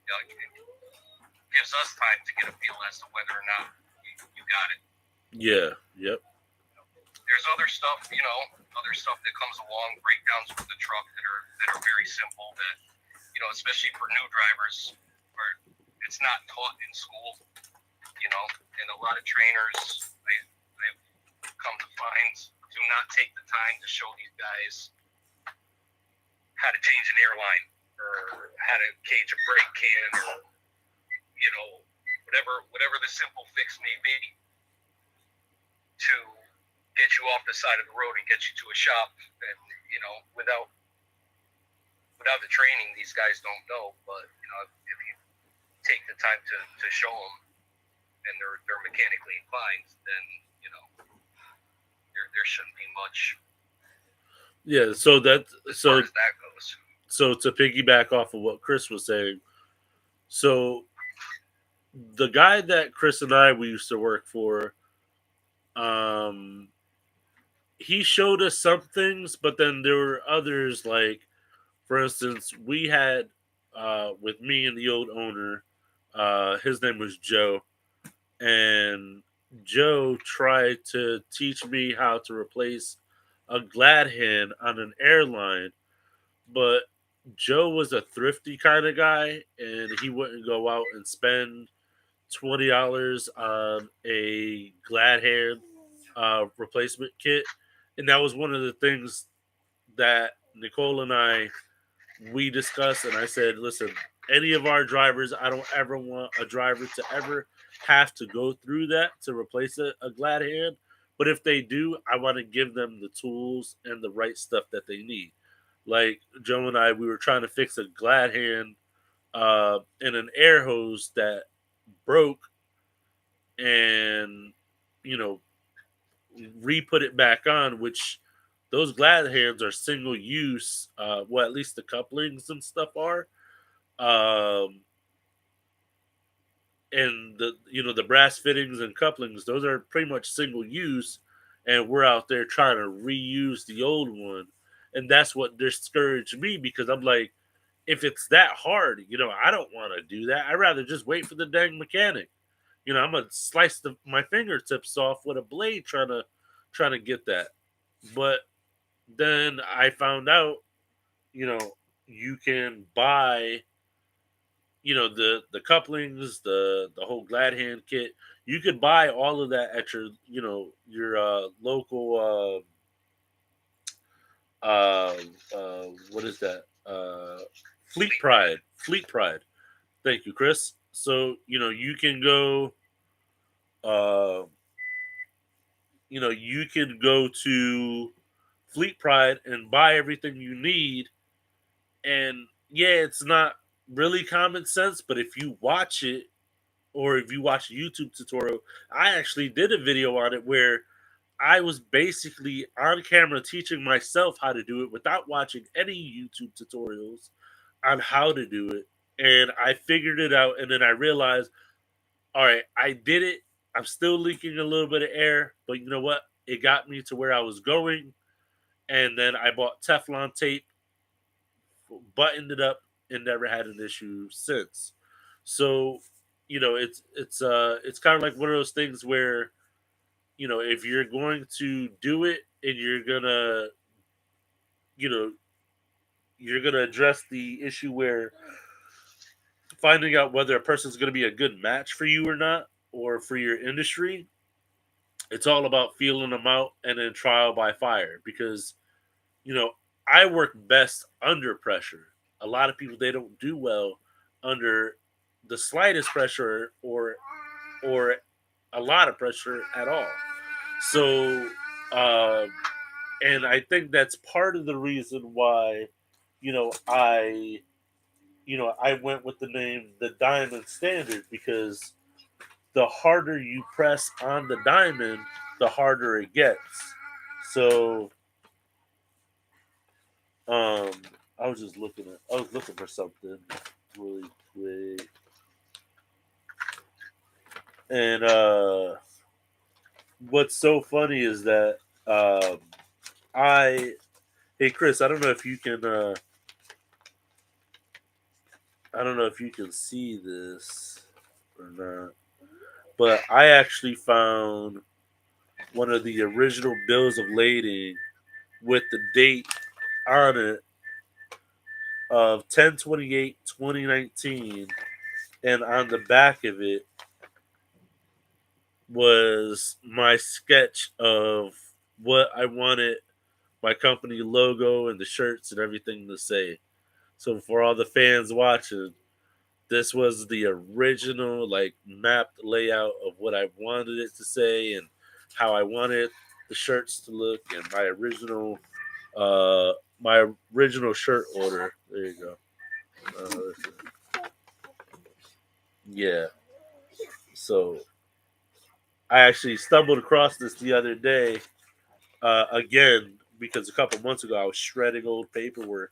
it gives us time to get a feel as to whether or not you got it. Yeah. Yep. There's other stuff, that comes along, breakdowns with the truck that are very simple, that especially for new drivers, where it's not taught in school, and a lot of trainers, I've come to find, do not take the time to show these guys how to change an airline or how to cage a brake can, or whatever the simple fix may be to get you off the side of the road and get you to a shop. And without the training, these guys don't know. But if you take the time to show them, and they're mechanically inclined, then there shouldn't be much. Yeah, so as far as that goes. So to piggyback off of what Chris was saying, so the guy that Chris and we used to work for, he showed us some things, but then there were others, like, for instance, we had with me and the old owner, his name was Joe, and Joe tried to teach me how to replace a glad hand on an airline, but Joe was a thrifty kind of guy, and he wouldn't go out and spend $20 on a glad hand replacement kit, and that was one of the things that Nicole and we discussed. And I said, listen, any of our drivers, I don't ever want a driver to ever have to go through that to replace a glad hand. But if they do, I want to give them the tools and the right stuff that they need. Like Joe and we were trying to fix a glad hand and an air hose that broke, and re-put it back on, which those glad hands are single use. Well, at least the couplings and stuff are. Um, and the brass fittings and couplings, those are pretty much single use, and we're out there trying to reuse the old one, and that's what discouraged me, because I'm like, if it's that hard, I don't want to do that. I'd rather just wait for the dang mechanic. I'm gonna slice my fingertips off with a blade trying to get that. But then I found out, you can buy, the couplings, the whole glad hand kit. You could buy all of that at your local what is that? Fleet Pride. Fleet Pride. Thank you, Chris. So, you can go you can go to Fleet Pride and buy everything you need. And yeah, it's not really common sense, but if you watch it, or if you watch a YouTube tutorial, I actually did a video on it where I was basically on camera teaching myself how to do it without watching any YouTube tutorials on how to do it. And I figured it out, and then I realized, all right, I did it. I'm still leaking a little bit of air, but you know what? It got me to where I was going. And then I bought Teflon tape, buttoned it up, and never had an issue since. So, it's kind of like one of those things where, if you're going to do it and you know, you're gonna address the issue where finding out whether a person's gonna be a good match for you or not, or for your industry, it's all about feeling them out and then trial by fire. Because, you know, I work best under pressure. A lot of people, they don't do well under the slightest pressure, or a lot of pressure at all. So, um, and I think that's part of the reason why, you know, I, I went with the name the Diamond Standard, because the harder you press on the diamond, the harder it gets. So, um, I was looking for something really quick, and what's so funny is that I, hey Chris, I don't know if you can see this or not, but I actually found one of the original bills of lading with the date on it of 10/28/2019, and on the back of it was my sketch of what I wanted my company logo and the shirts and everything to say. So for all the fans watching, this was the original like mapped layout of what I wanted it to say and how I wanted the shirts to look and uh my original shirt order. There you go. Yeah. So I actually stumbled across this the other day again because a couple months ago I was shredding old paperwork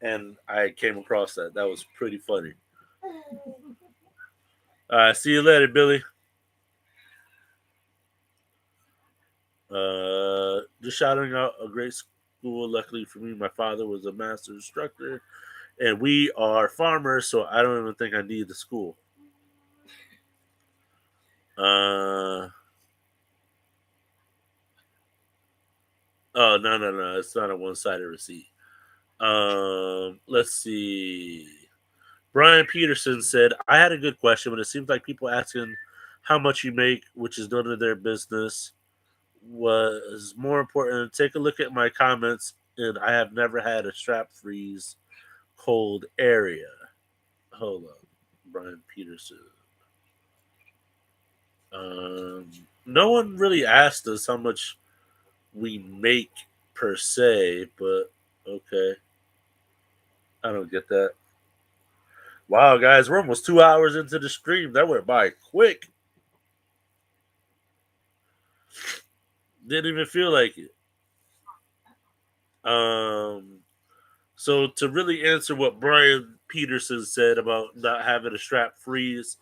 and I came across that. That was pretty funny. See you later, Billy. Just shouting out a great school. Luckily for me, my father was a master instructor, and we are farmers, so I don't even think I need the school. Uh, oh no, it's not a one-sided receipt. Let's see. Brian Peterson said, "I had a good question, but it seems like people asking how much you make, which is none of their business, was more important. Take a look at my comments, and I have never had a strap freeze cold area." Hold on, Brian Peterson. No one really asked us how much we make per se, but okay, I don't get that. Wow, guys, we're almost 2 hours into the stream. That went by quick. Didn't even feel like it. Um, so to really answer what Brian Peterson said about not having a strap freeze,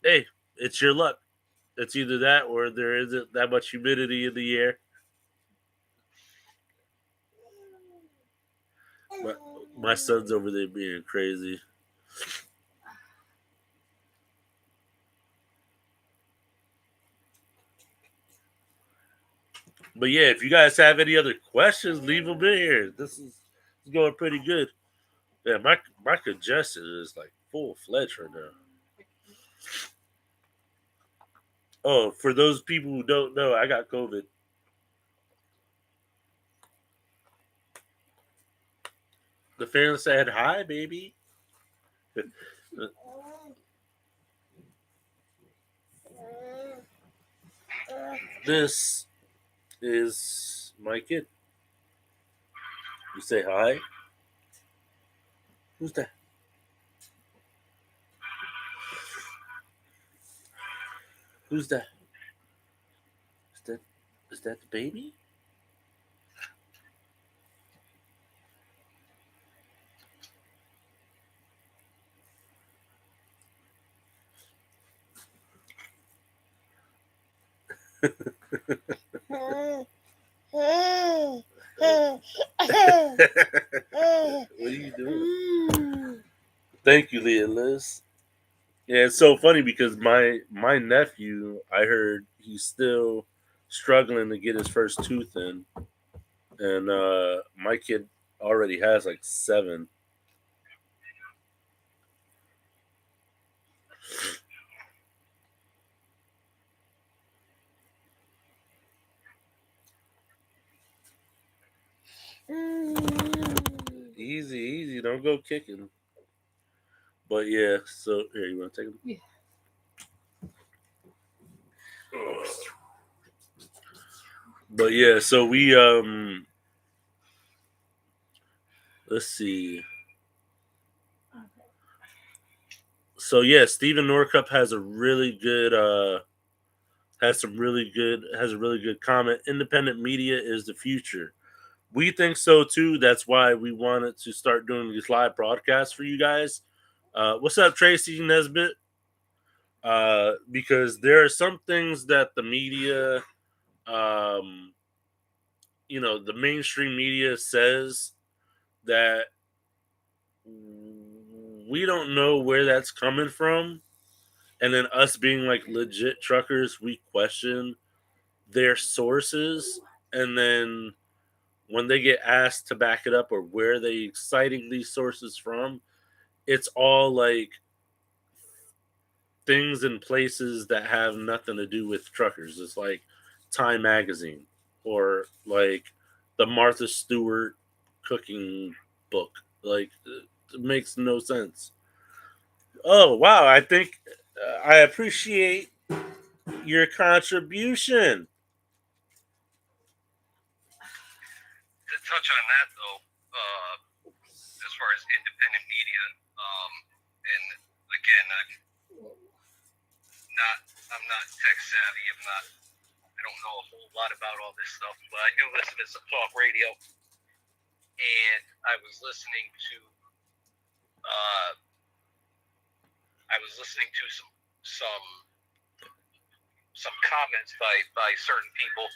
hey, it's your luck. It's either that or there isn't that much humidity in the air. My, my son's over there being crazy. But yeah, if you guys have any other questions, leave them in here. This is going pretty good. Yeah, my congestion is like full fledged right now. Oh, for those people who don't know, I got COVID. The fan said hi, baby. This is my kid. You say hi. Who's that? Who's that? Is that is that the baby? What are you doing? Thank you, Leah Liz. Yeah, it's so funny because my nephew, I heard he's still struggling to get his first tooth in, and my kid already has like seven. Easy, easy. Don't go kicking. But yeah, so here you want to take them? Yeah. But yeah, so we let's see. So yeah, Stephen Norcup has a really good has a really good comment. Independent media is the future. We think so too. That's why we wanted to start doing these live broadcasts for you guys. What's up, Tracy Nesbitt? Because there are some things that the media, um, the mainstream media says that we don't know where that's coming from. And then us being like legit truckers, we question their sources. And then when they get asked to back it up or where they citing these sources from, it's all like things and places that have nothing to do with truckers. It's like Time Magazine or like the Martha Stewart cooking book. Like it makes no sense. Oh wow! I think I appreciate your contribution. To touch on that though, as far as independent media, and again, I'm not tech savvy. I don't know a whole lot about all this stuff, but I do listen to some talk radio, and I was listening to some comments by certain people,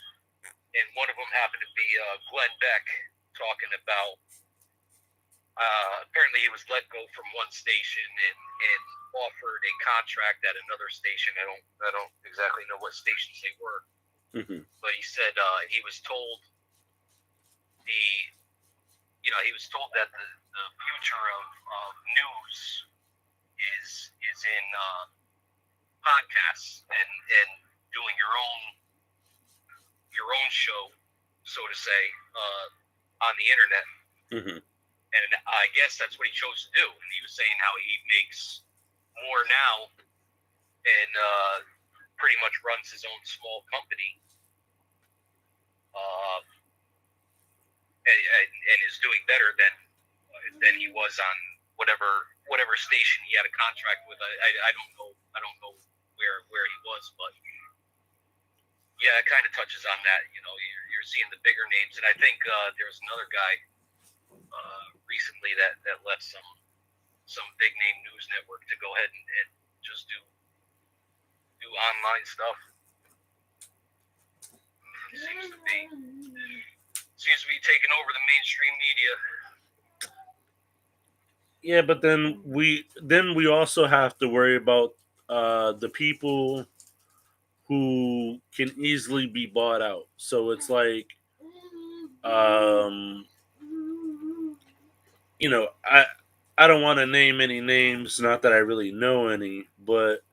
and one of them happened to be Glenn Beck talking about apparently he was let go from one station and offered a contract at another station. I don't exactly know what stations they were, but he said he was told that the future of news is in podcasts and doing your own show, so to say, on the internet. And I guess that's what he chose to do. And he was saying how he makes more now and pretty much runs his own small company, and is doing better than he was on whatever station he had a contract with. I don't know where he was, but yeah, it kind of touches on that. You know, you're seeing the bigger names, and I think there was another guy recently that left some big name news network to go ahead and just do online stuff. Seems to be taking over the mainstream media. Yeah, but then we also have to worry about the people who can easily be bought out. So it's like, you know, I don't want to name any names. Not that I really know any, but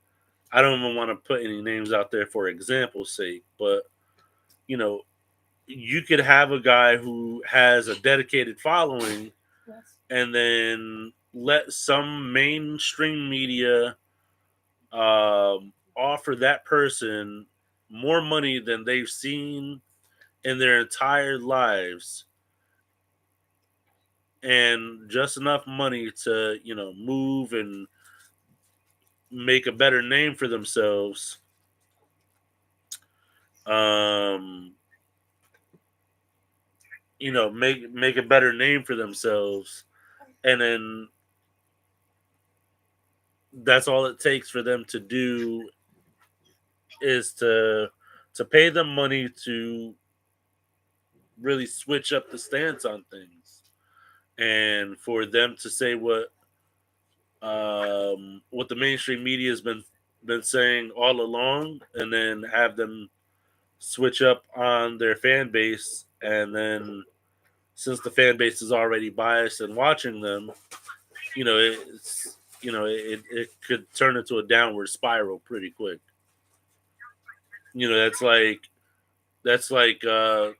I don't even want to put any names out there for example's sake. But you know, you could have a guy who has a dedicated following, and then let some mainstream media offer that person more money than they've seen in their entire lives, and just enough money to move and make a better name for themselves. um make a better name for themselves, and then that's all it takes for them to do is to pay them money to really switch up the stance on things, and for them to say what the mainstream media has been saying all along, and then have them switch up on their fan base, and then since the fan base is already biased and watching them, it could turn into a downward spiral pretty quick. That's that's like uh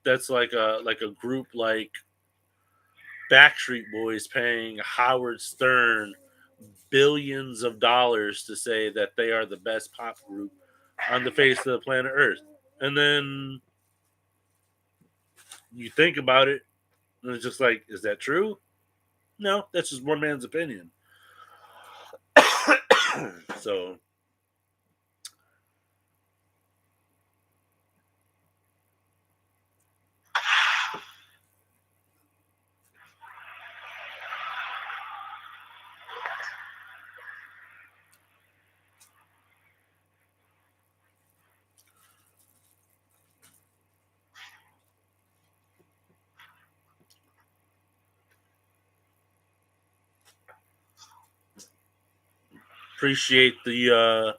that's like a group like Backstreet Boys paying Howard Stern billions of dollars to say that they are the best pop group on the face of the planet Earth. And then you think about it, and it's just like, is that true? No, that's just one man's opinion. So appreciate the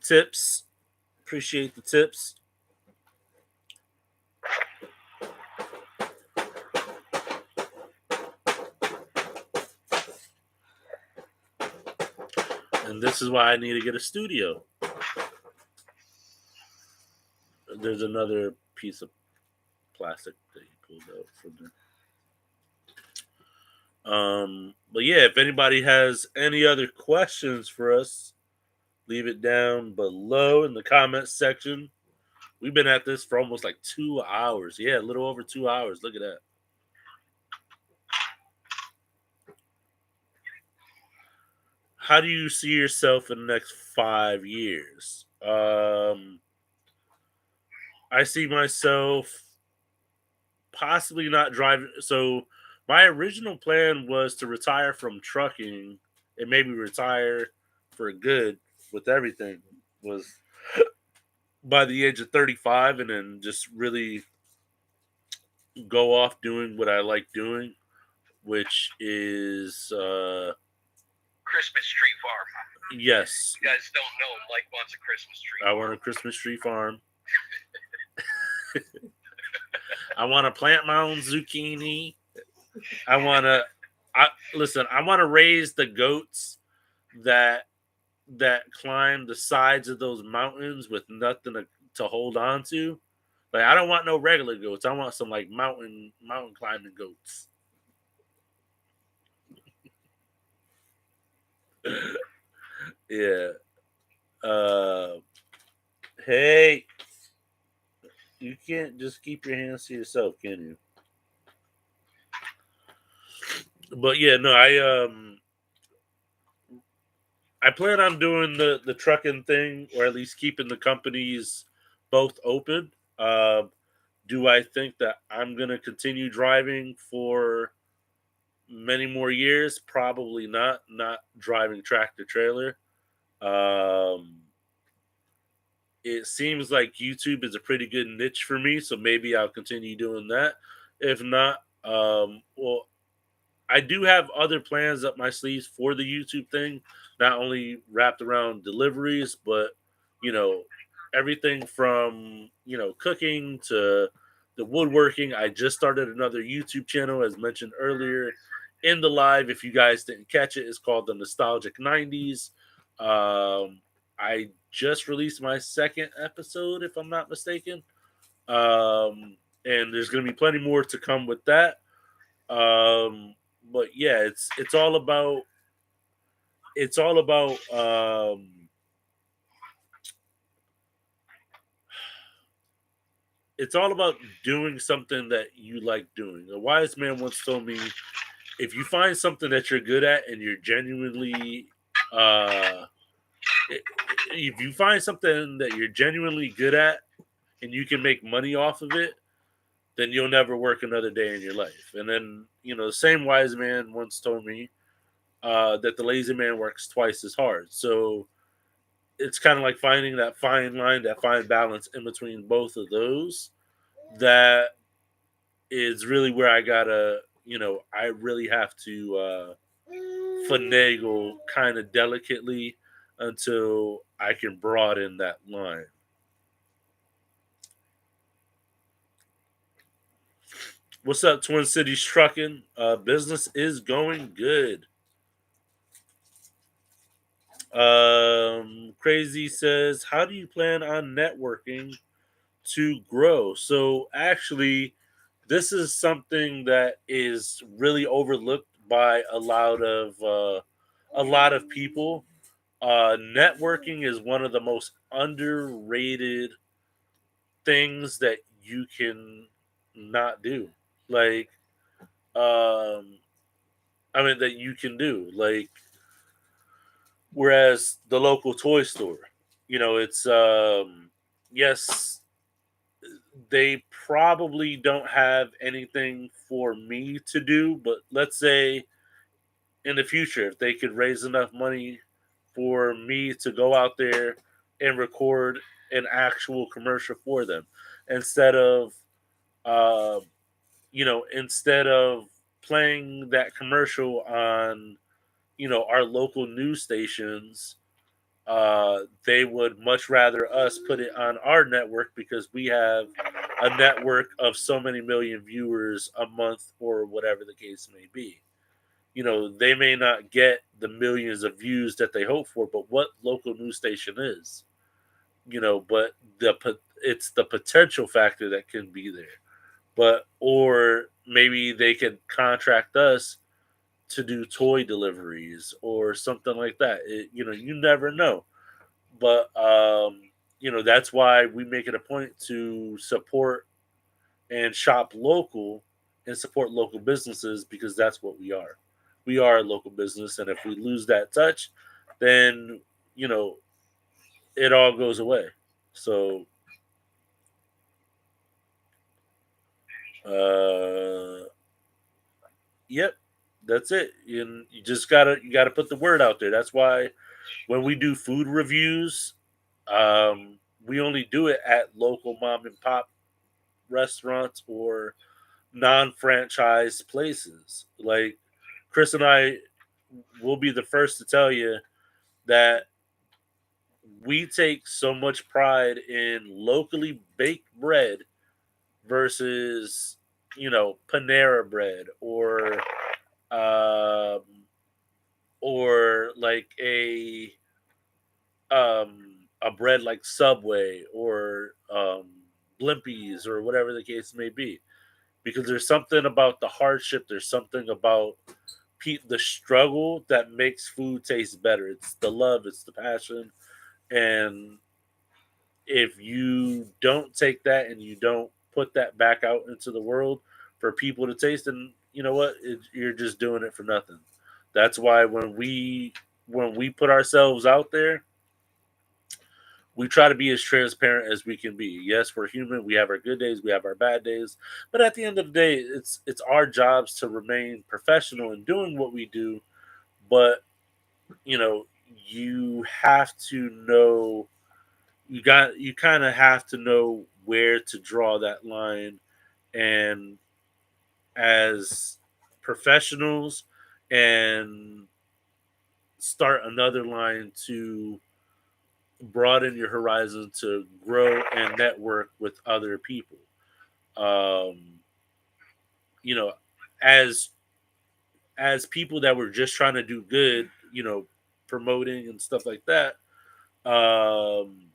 tips. Appreciate the tips. And this is why I need to get a studio. There's another piece of plastic that he pulled out from there. But yeah, if anybody has any other questions for us, leave it down below in the comments section. We've been at this for almost like 2 hours. Yeah, a little over 2 hours. Look at that. How do you see yourself in the next 5 years? I see myself possibly not driving. So my original plan was to retire from trucking and maybe retire for good with everything. Was by the age of 35 and then just really go off doing what I like doing, which is Christmas tree farm. yes. You guys don't know, Mike wants a Christmas tree. I want a Christmas tree farm. I want to plant my own zucchini. I want to listen, I want to raise the goats that climb the sides of those mountains with nothing to hold on to. Like I don't want no regular goats. I want some like mountain climbing goats. Yeah. Hey, you can't just keep your hands to yourself, can you? But yeah, no, I plan on doing the trucking thing, or at least keeping the companies both open. Do I think that I'm gonna continue driving for many more years? Probably not. Not driving tractor trailer. Um, it seems like YouTube is a pretty good niche for me, so maybe I'll continue doing that. If not, well, I do have other plans up my sleeves for the YouTube thing, not only wrapped around deliveries, but you know, everything from cooking to the woodworking. I just started another YouTube channel, as mentioned earlier in the live. If you guys didn't catch it, it's called the Nostalgic 90s. I just released my second episode, if I'm not mistaken. And there's going to be plenty more to come with that. But yeah, it's all about it's all about it's all about doing something that you like doing. A wise man once told me, if you find something that you're good at and you're genuinely uh if you find something that you're genuinely good at and you can make money off of it, then you'll never work another day in your life. And then, the same wise man once told me that the lazy man works twice as hard. So it's kind of like finding that fine line, that fine balance in between both of those. That is really where I gotta, I really have to finagle kind of delicately until I can broaden that line. What's up, Twin Cities Trucking? Business is going good. Crazy says, how do you plan on networking to grow? So actually, this is something that is really overlooked by a lot of people. Networking is one of the most underrated things that you can not do. Like, um, I mean, that you can do. Like, whereas the local toy store, it's yes, they probably don't have anything for me to do, but let's say in the future, if they could raise enough money for me to go out there and record an actual commercial for them instead of, uh, instead of playing that commercial on, our local news stations, they would much rather us put it on our network because we have a network of so many million viewers a month or whatever the case may be. They may not get the millions of views that they hope for, but what local news station is? But it's the potential factor that can be there. But or maybe they could contract us to do toy deliveries or something like that. You never know. But that's why we make it a point to support and shop local and support local businesses because that's what we are. We are a local business, and if we lose that touch, then you know it all goes away. So, uh, yep, that's it. You just gotta put the word out there. That's why when we do food reviews, we only do it at local mom and pop restaurants or non-franchise places. Like Chris and I will be the first to tell you that we take so much pride in locally baked bread versus Panera bread um, or like a bread like Subway or Blimpies or whatever the case may be, because there's something about the hardship. There's something about the struggle that makes food taste better. It's the love. It's the passion. And if you don't take that and you don't put that back out into the world for people to taste, then you know what? You're just doing it for nothing. That's why when we put ourselves out there, we try to be as transparent as we can be. Yes, we're human. We have our good days, we have our bad days, but at the end of the day, it's our jobs to remain professional in doing what we do. But you know, you have to know you kind of have to know where to draw that line, and as professionals, and start another line to broaden your horizon to grow and network with other people. Um, you know, as people that were just trying to do good, promoting and stuff like that. Um,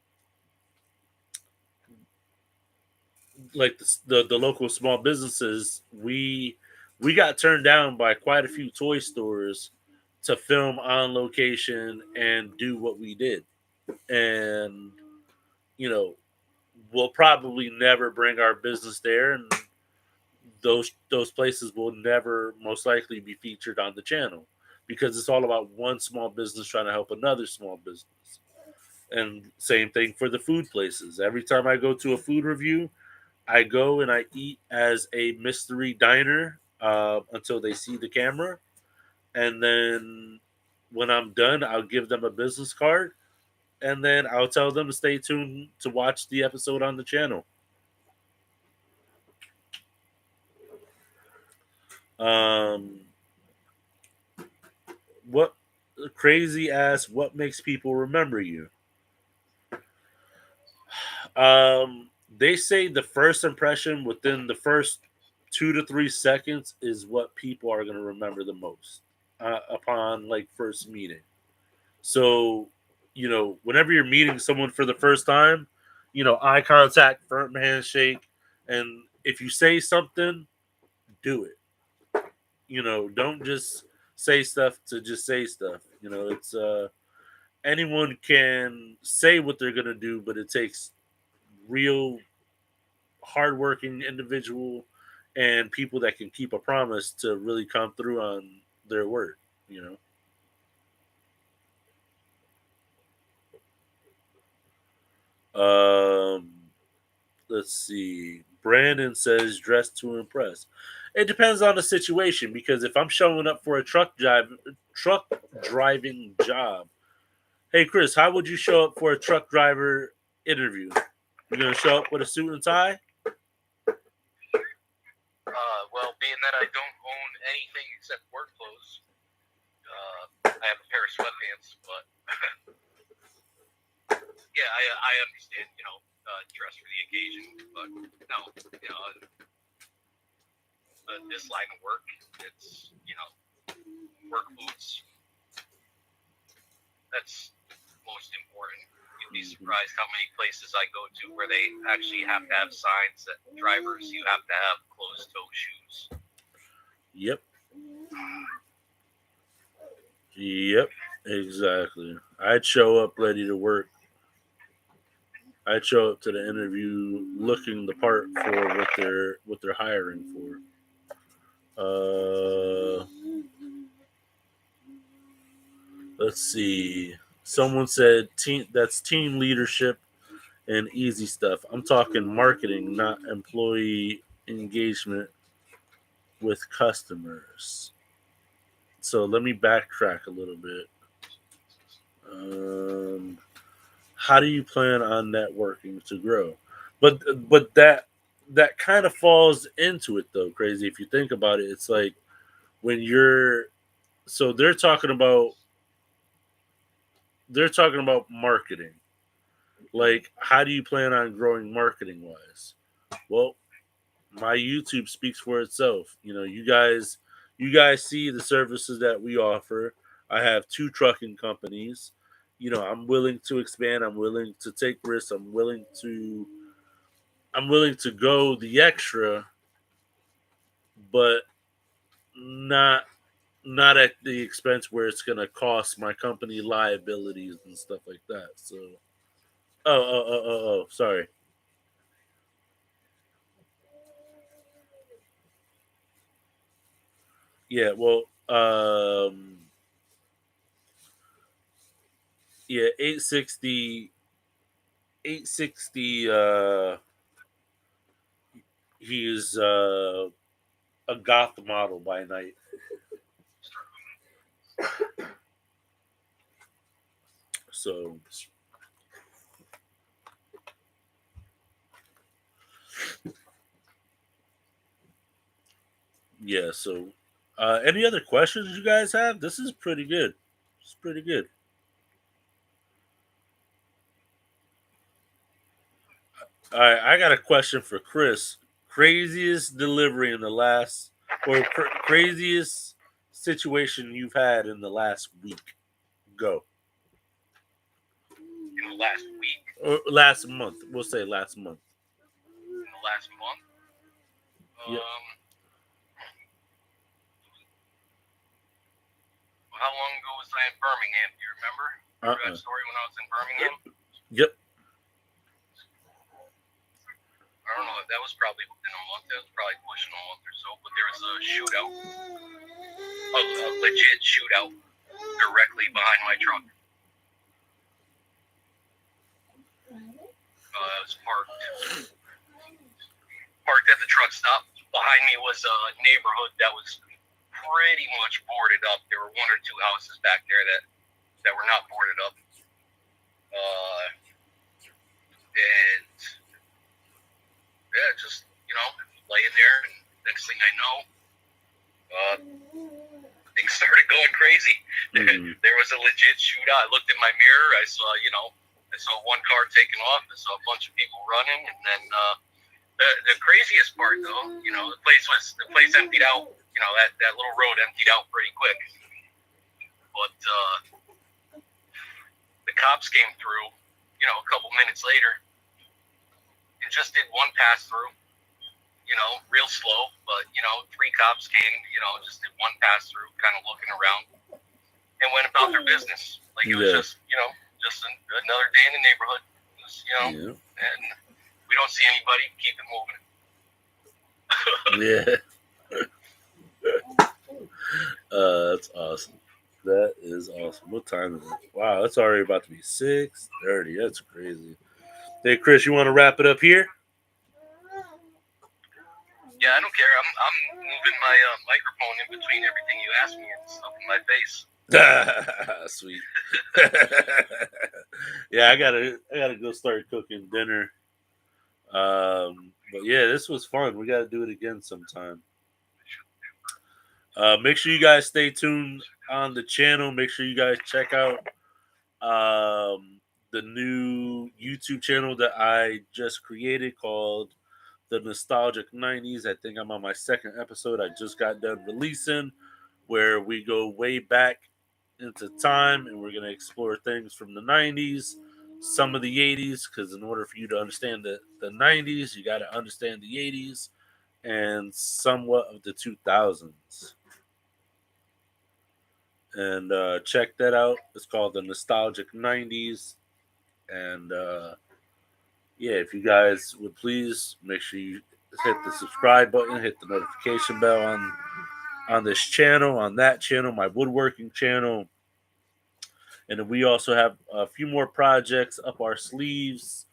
like the local small businesses, we got turned down by quite a few toy stores to film on location and do what we did, and you know we'll probably never bring our business there, and those places will never most likely be featured on the channel because it's all about one small business trying to help another small business. And same thing for the food places. Every time I go to a food review, I go and I eat as a mystery diner until they see the camera, and then when I'm done, I'll give them a business card, and then I'll tell them to stay tuned to watch the episode on the channel. Um, what crazy ass? What makes people remember you? They say the first impression within the first 2 to 3 seconds is what people are going to remember the most upon like first meeting. So, whenever you're meeting someone for the first time, eye contact, firm handshake, and if you say something, do it. Don't just say stuff to just say stuff. It's anyone can say what they're gonna do, but it takes real hardworking individual and people that can keep a promise to really come through on their word. You Let's see. Brandon says dress to impress. It depends on the situation because if I'm showing up for a truck driving job, hey Chris, how would you show up for a truck driver interview? You gonna show up with a suit and tie? Well, being that I don't own anything except work clothes, I have a pair of sweatpants, but yeah, I understand, dress for the occasion, but no, this line of work, it's, work boots. That's most important. You'd be surprised how many places I go to where they actually have to have signs that drivers, you have to have closed-toe shoes. Yep. Yep. Exactly. I'd show up ready to work. I'd show up to the interview looking the part for what they're hiring for. Let's see. Someone said that's team leadership and easy stuff. I'm talking marketing, not employee engagement with customers. So let me backtrack a little bit. How do you plan on networking to grow? But that kind of falls into it though, crazy. If you think about it, it's like when you're so they're talking about marketing. Like, how do you plan on growing marketing wise? Well, my YouTube speaks for itself. You guys see the services that we offer. I have two trucking companies. I'm willing to expand. I'm willing to take risks. I'm willing to go the extra, but not not at the expense where it's going to cost my company liabilities and stuff like that. So, sorry. Yeah, well, yeah, 860. He is a goth model by night. So, yeah. So, any other questions you guys have? This is pretty good. It's pretty good. All right, I got a question for Chris. Craziest delivery in the last, or craziest situation you've had in the last week? Go. In the last week. Or last month. We'll say last month. In the last month. Yep. How long ago was I in Birmingham? Do you remember? That story when I was in Birmingham? Yep. I don't know. That was probably within a month. That was probably pushing a month or so. But there was a shootout. A legit shootout directly behind my truck. I was parked at the truck stop. Behind me was a neighborhood that was pretty much boarded up. There were one or two houses back there that were not boarded up. And yeah, just, laying there, and next thing I know, things started going crazy. Mm-hmm. There was a legit shootout. I looked in my mirror, I saw one car taking off, I saw a bunch of people running, and then the craziest part though, the place emptied out. That little road emptied out pretty quick. But the cops came through, a couple minutes later and just did one pass through, real slow. But, three cops came, just did one pass through, kind of looking around and went about their business. Like it was just another day in the neighborhood. It was, and we don't see anybody, keep it moving. Yeah. That's awesome. That is awesome. What time is it? Wow, it's already about to be 6:30. That's crazy. Hey, Chris, you want to wrap it up here? Yeah, I don't care. I'm moving my microphone in between everything you asked me and stuff in my face. Sweet. Yeah, I gotta go start cooking dinner. But yeah, this was fun. We gotta do it again sometime. Make sure you guys stay tuned on the channel. Make sure you guys check out the new YouTube channel that I just created called The Nostalgic 90s. I think I'm on my second episode. I just got done releasing. where we go way back into time and we're going to explore things from the 90s, some of the 80s, because in order for you to understand the 90s, you got to understand the 80s and somewhat of the 2000s. And check that out. It's called the Nostalgic 90s. And yeah, if you guys would please make sure you hit the subscribe button, hit the notification bell on this channel, on that channel, my woodworking channel. And then we also have a few more projects up our sleeves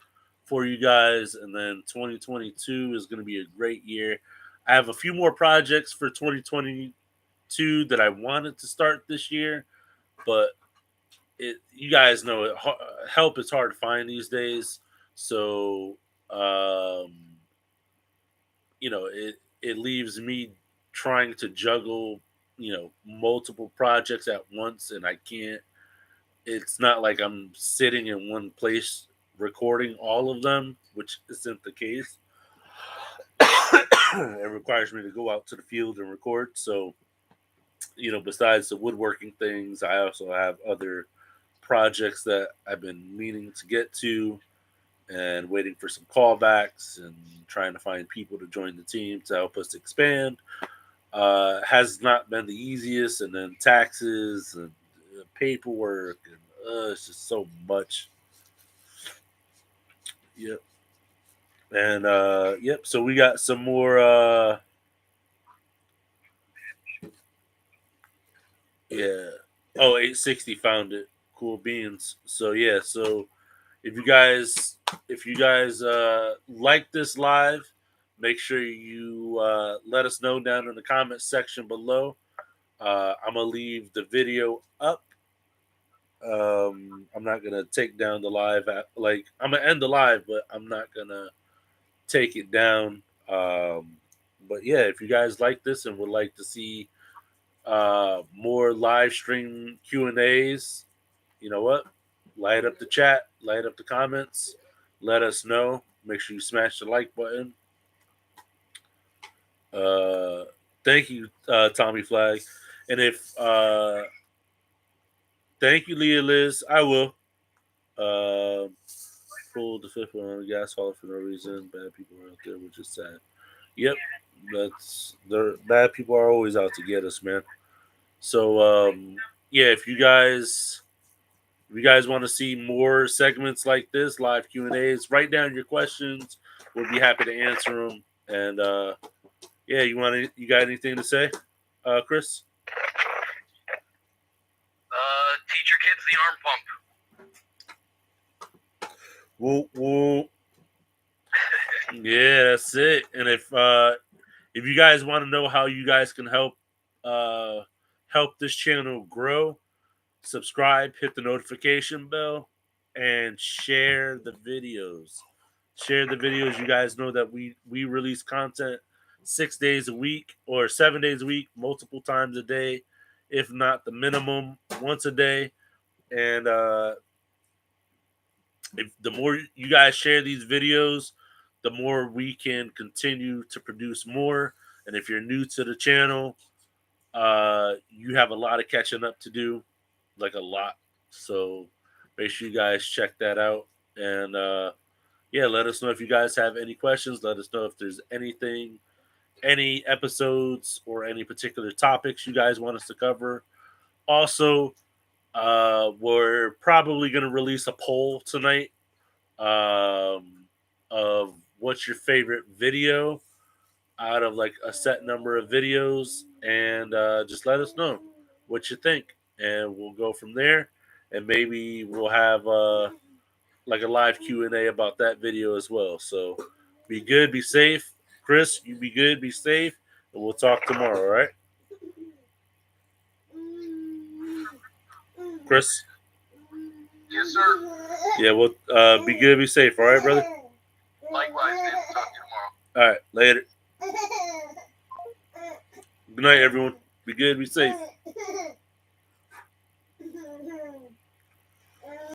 for you guys. And then 2022 is going to be a great year. I have a few more projects for 2022 that I wanted to start this year, but you guys know help is hard to find these days. So um, it leaves me trying to juggle multiple projects at once, and I can't. It's not like I'm sitting in one place recording all of them, which isn't the case. It requires me to go out to the field and record. So, besides the woodworking things, I also have other projects that I've been meaning to get to and waiting for some callbacks and trying to find people to join the team to help us expand. Has not been the easiest, and then taxes and paperwork, and it's just so much. Yep. And yep, so we got some more yeah. Oh, 860 found it. Cool beans. So yeah, so if you guys like this live, make sure you let us know down in the comment section below. I'm gonna leave the video up. I'm not gonna take down the live. I'm gonna end the live, but I'm not gonna take it down. But yeah, if you guys like this and would like to see more live stream Q&As, you know what? Light up the chat, light up the comments, let us know. Make sure you smash the like button. Uh, Thank you, Tommy Flag. And if thank you, Leah Liz, I will. Uh, Pulled the fifth one on the gas hauler for no reason. Bad people are out there, which is sad. Yep, bad people are always out to get us, man. So yeah, if you guys want to see more segments like this, live Q&As, write down your questions. We'll be happy to answer them. And yeah, you got anything to say, Chris? Teach your kids the arm pump. Well, yeah, that's it. And if you guys want to know how you guys can help this channel grow, subscribe, hit the notification bell, and share the videos. Share the videos. You guys know that we release content 6 days a week or 7 days a week, multiple times a day, if not the minimum once a day. And if the more you guys share these videos, the more we can continue to produce more. And if you're new to the channel, you have a lot of catching up to do, like a lot. So make sure you guys check that out. And yeah, let us know if you guys have any questions. Let us know if there's anything, any episodes, or any particular topics you guys want us to cover. Also, we're probably going to release a poll tonight of what's your favorite video out of like a set number of videos, and just let us know what you think, and we'll go from there. And maybe we'll have like a live Q&A about that video as well. So be good, be safe. Chris, you be good, be safe, and we'll talk tomorrow, all right? Chris? Yes, sir. Yeah, well, be good, be safe, all right, brother? Likewise, man. Talk to you tomorrow. All right, later. Good night, everyone. Be good, be safe.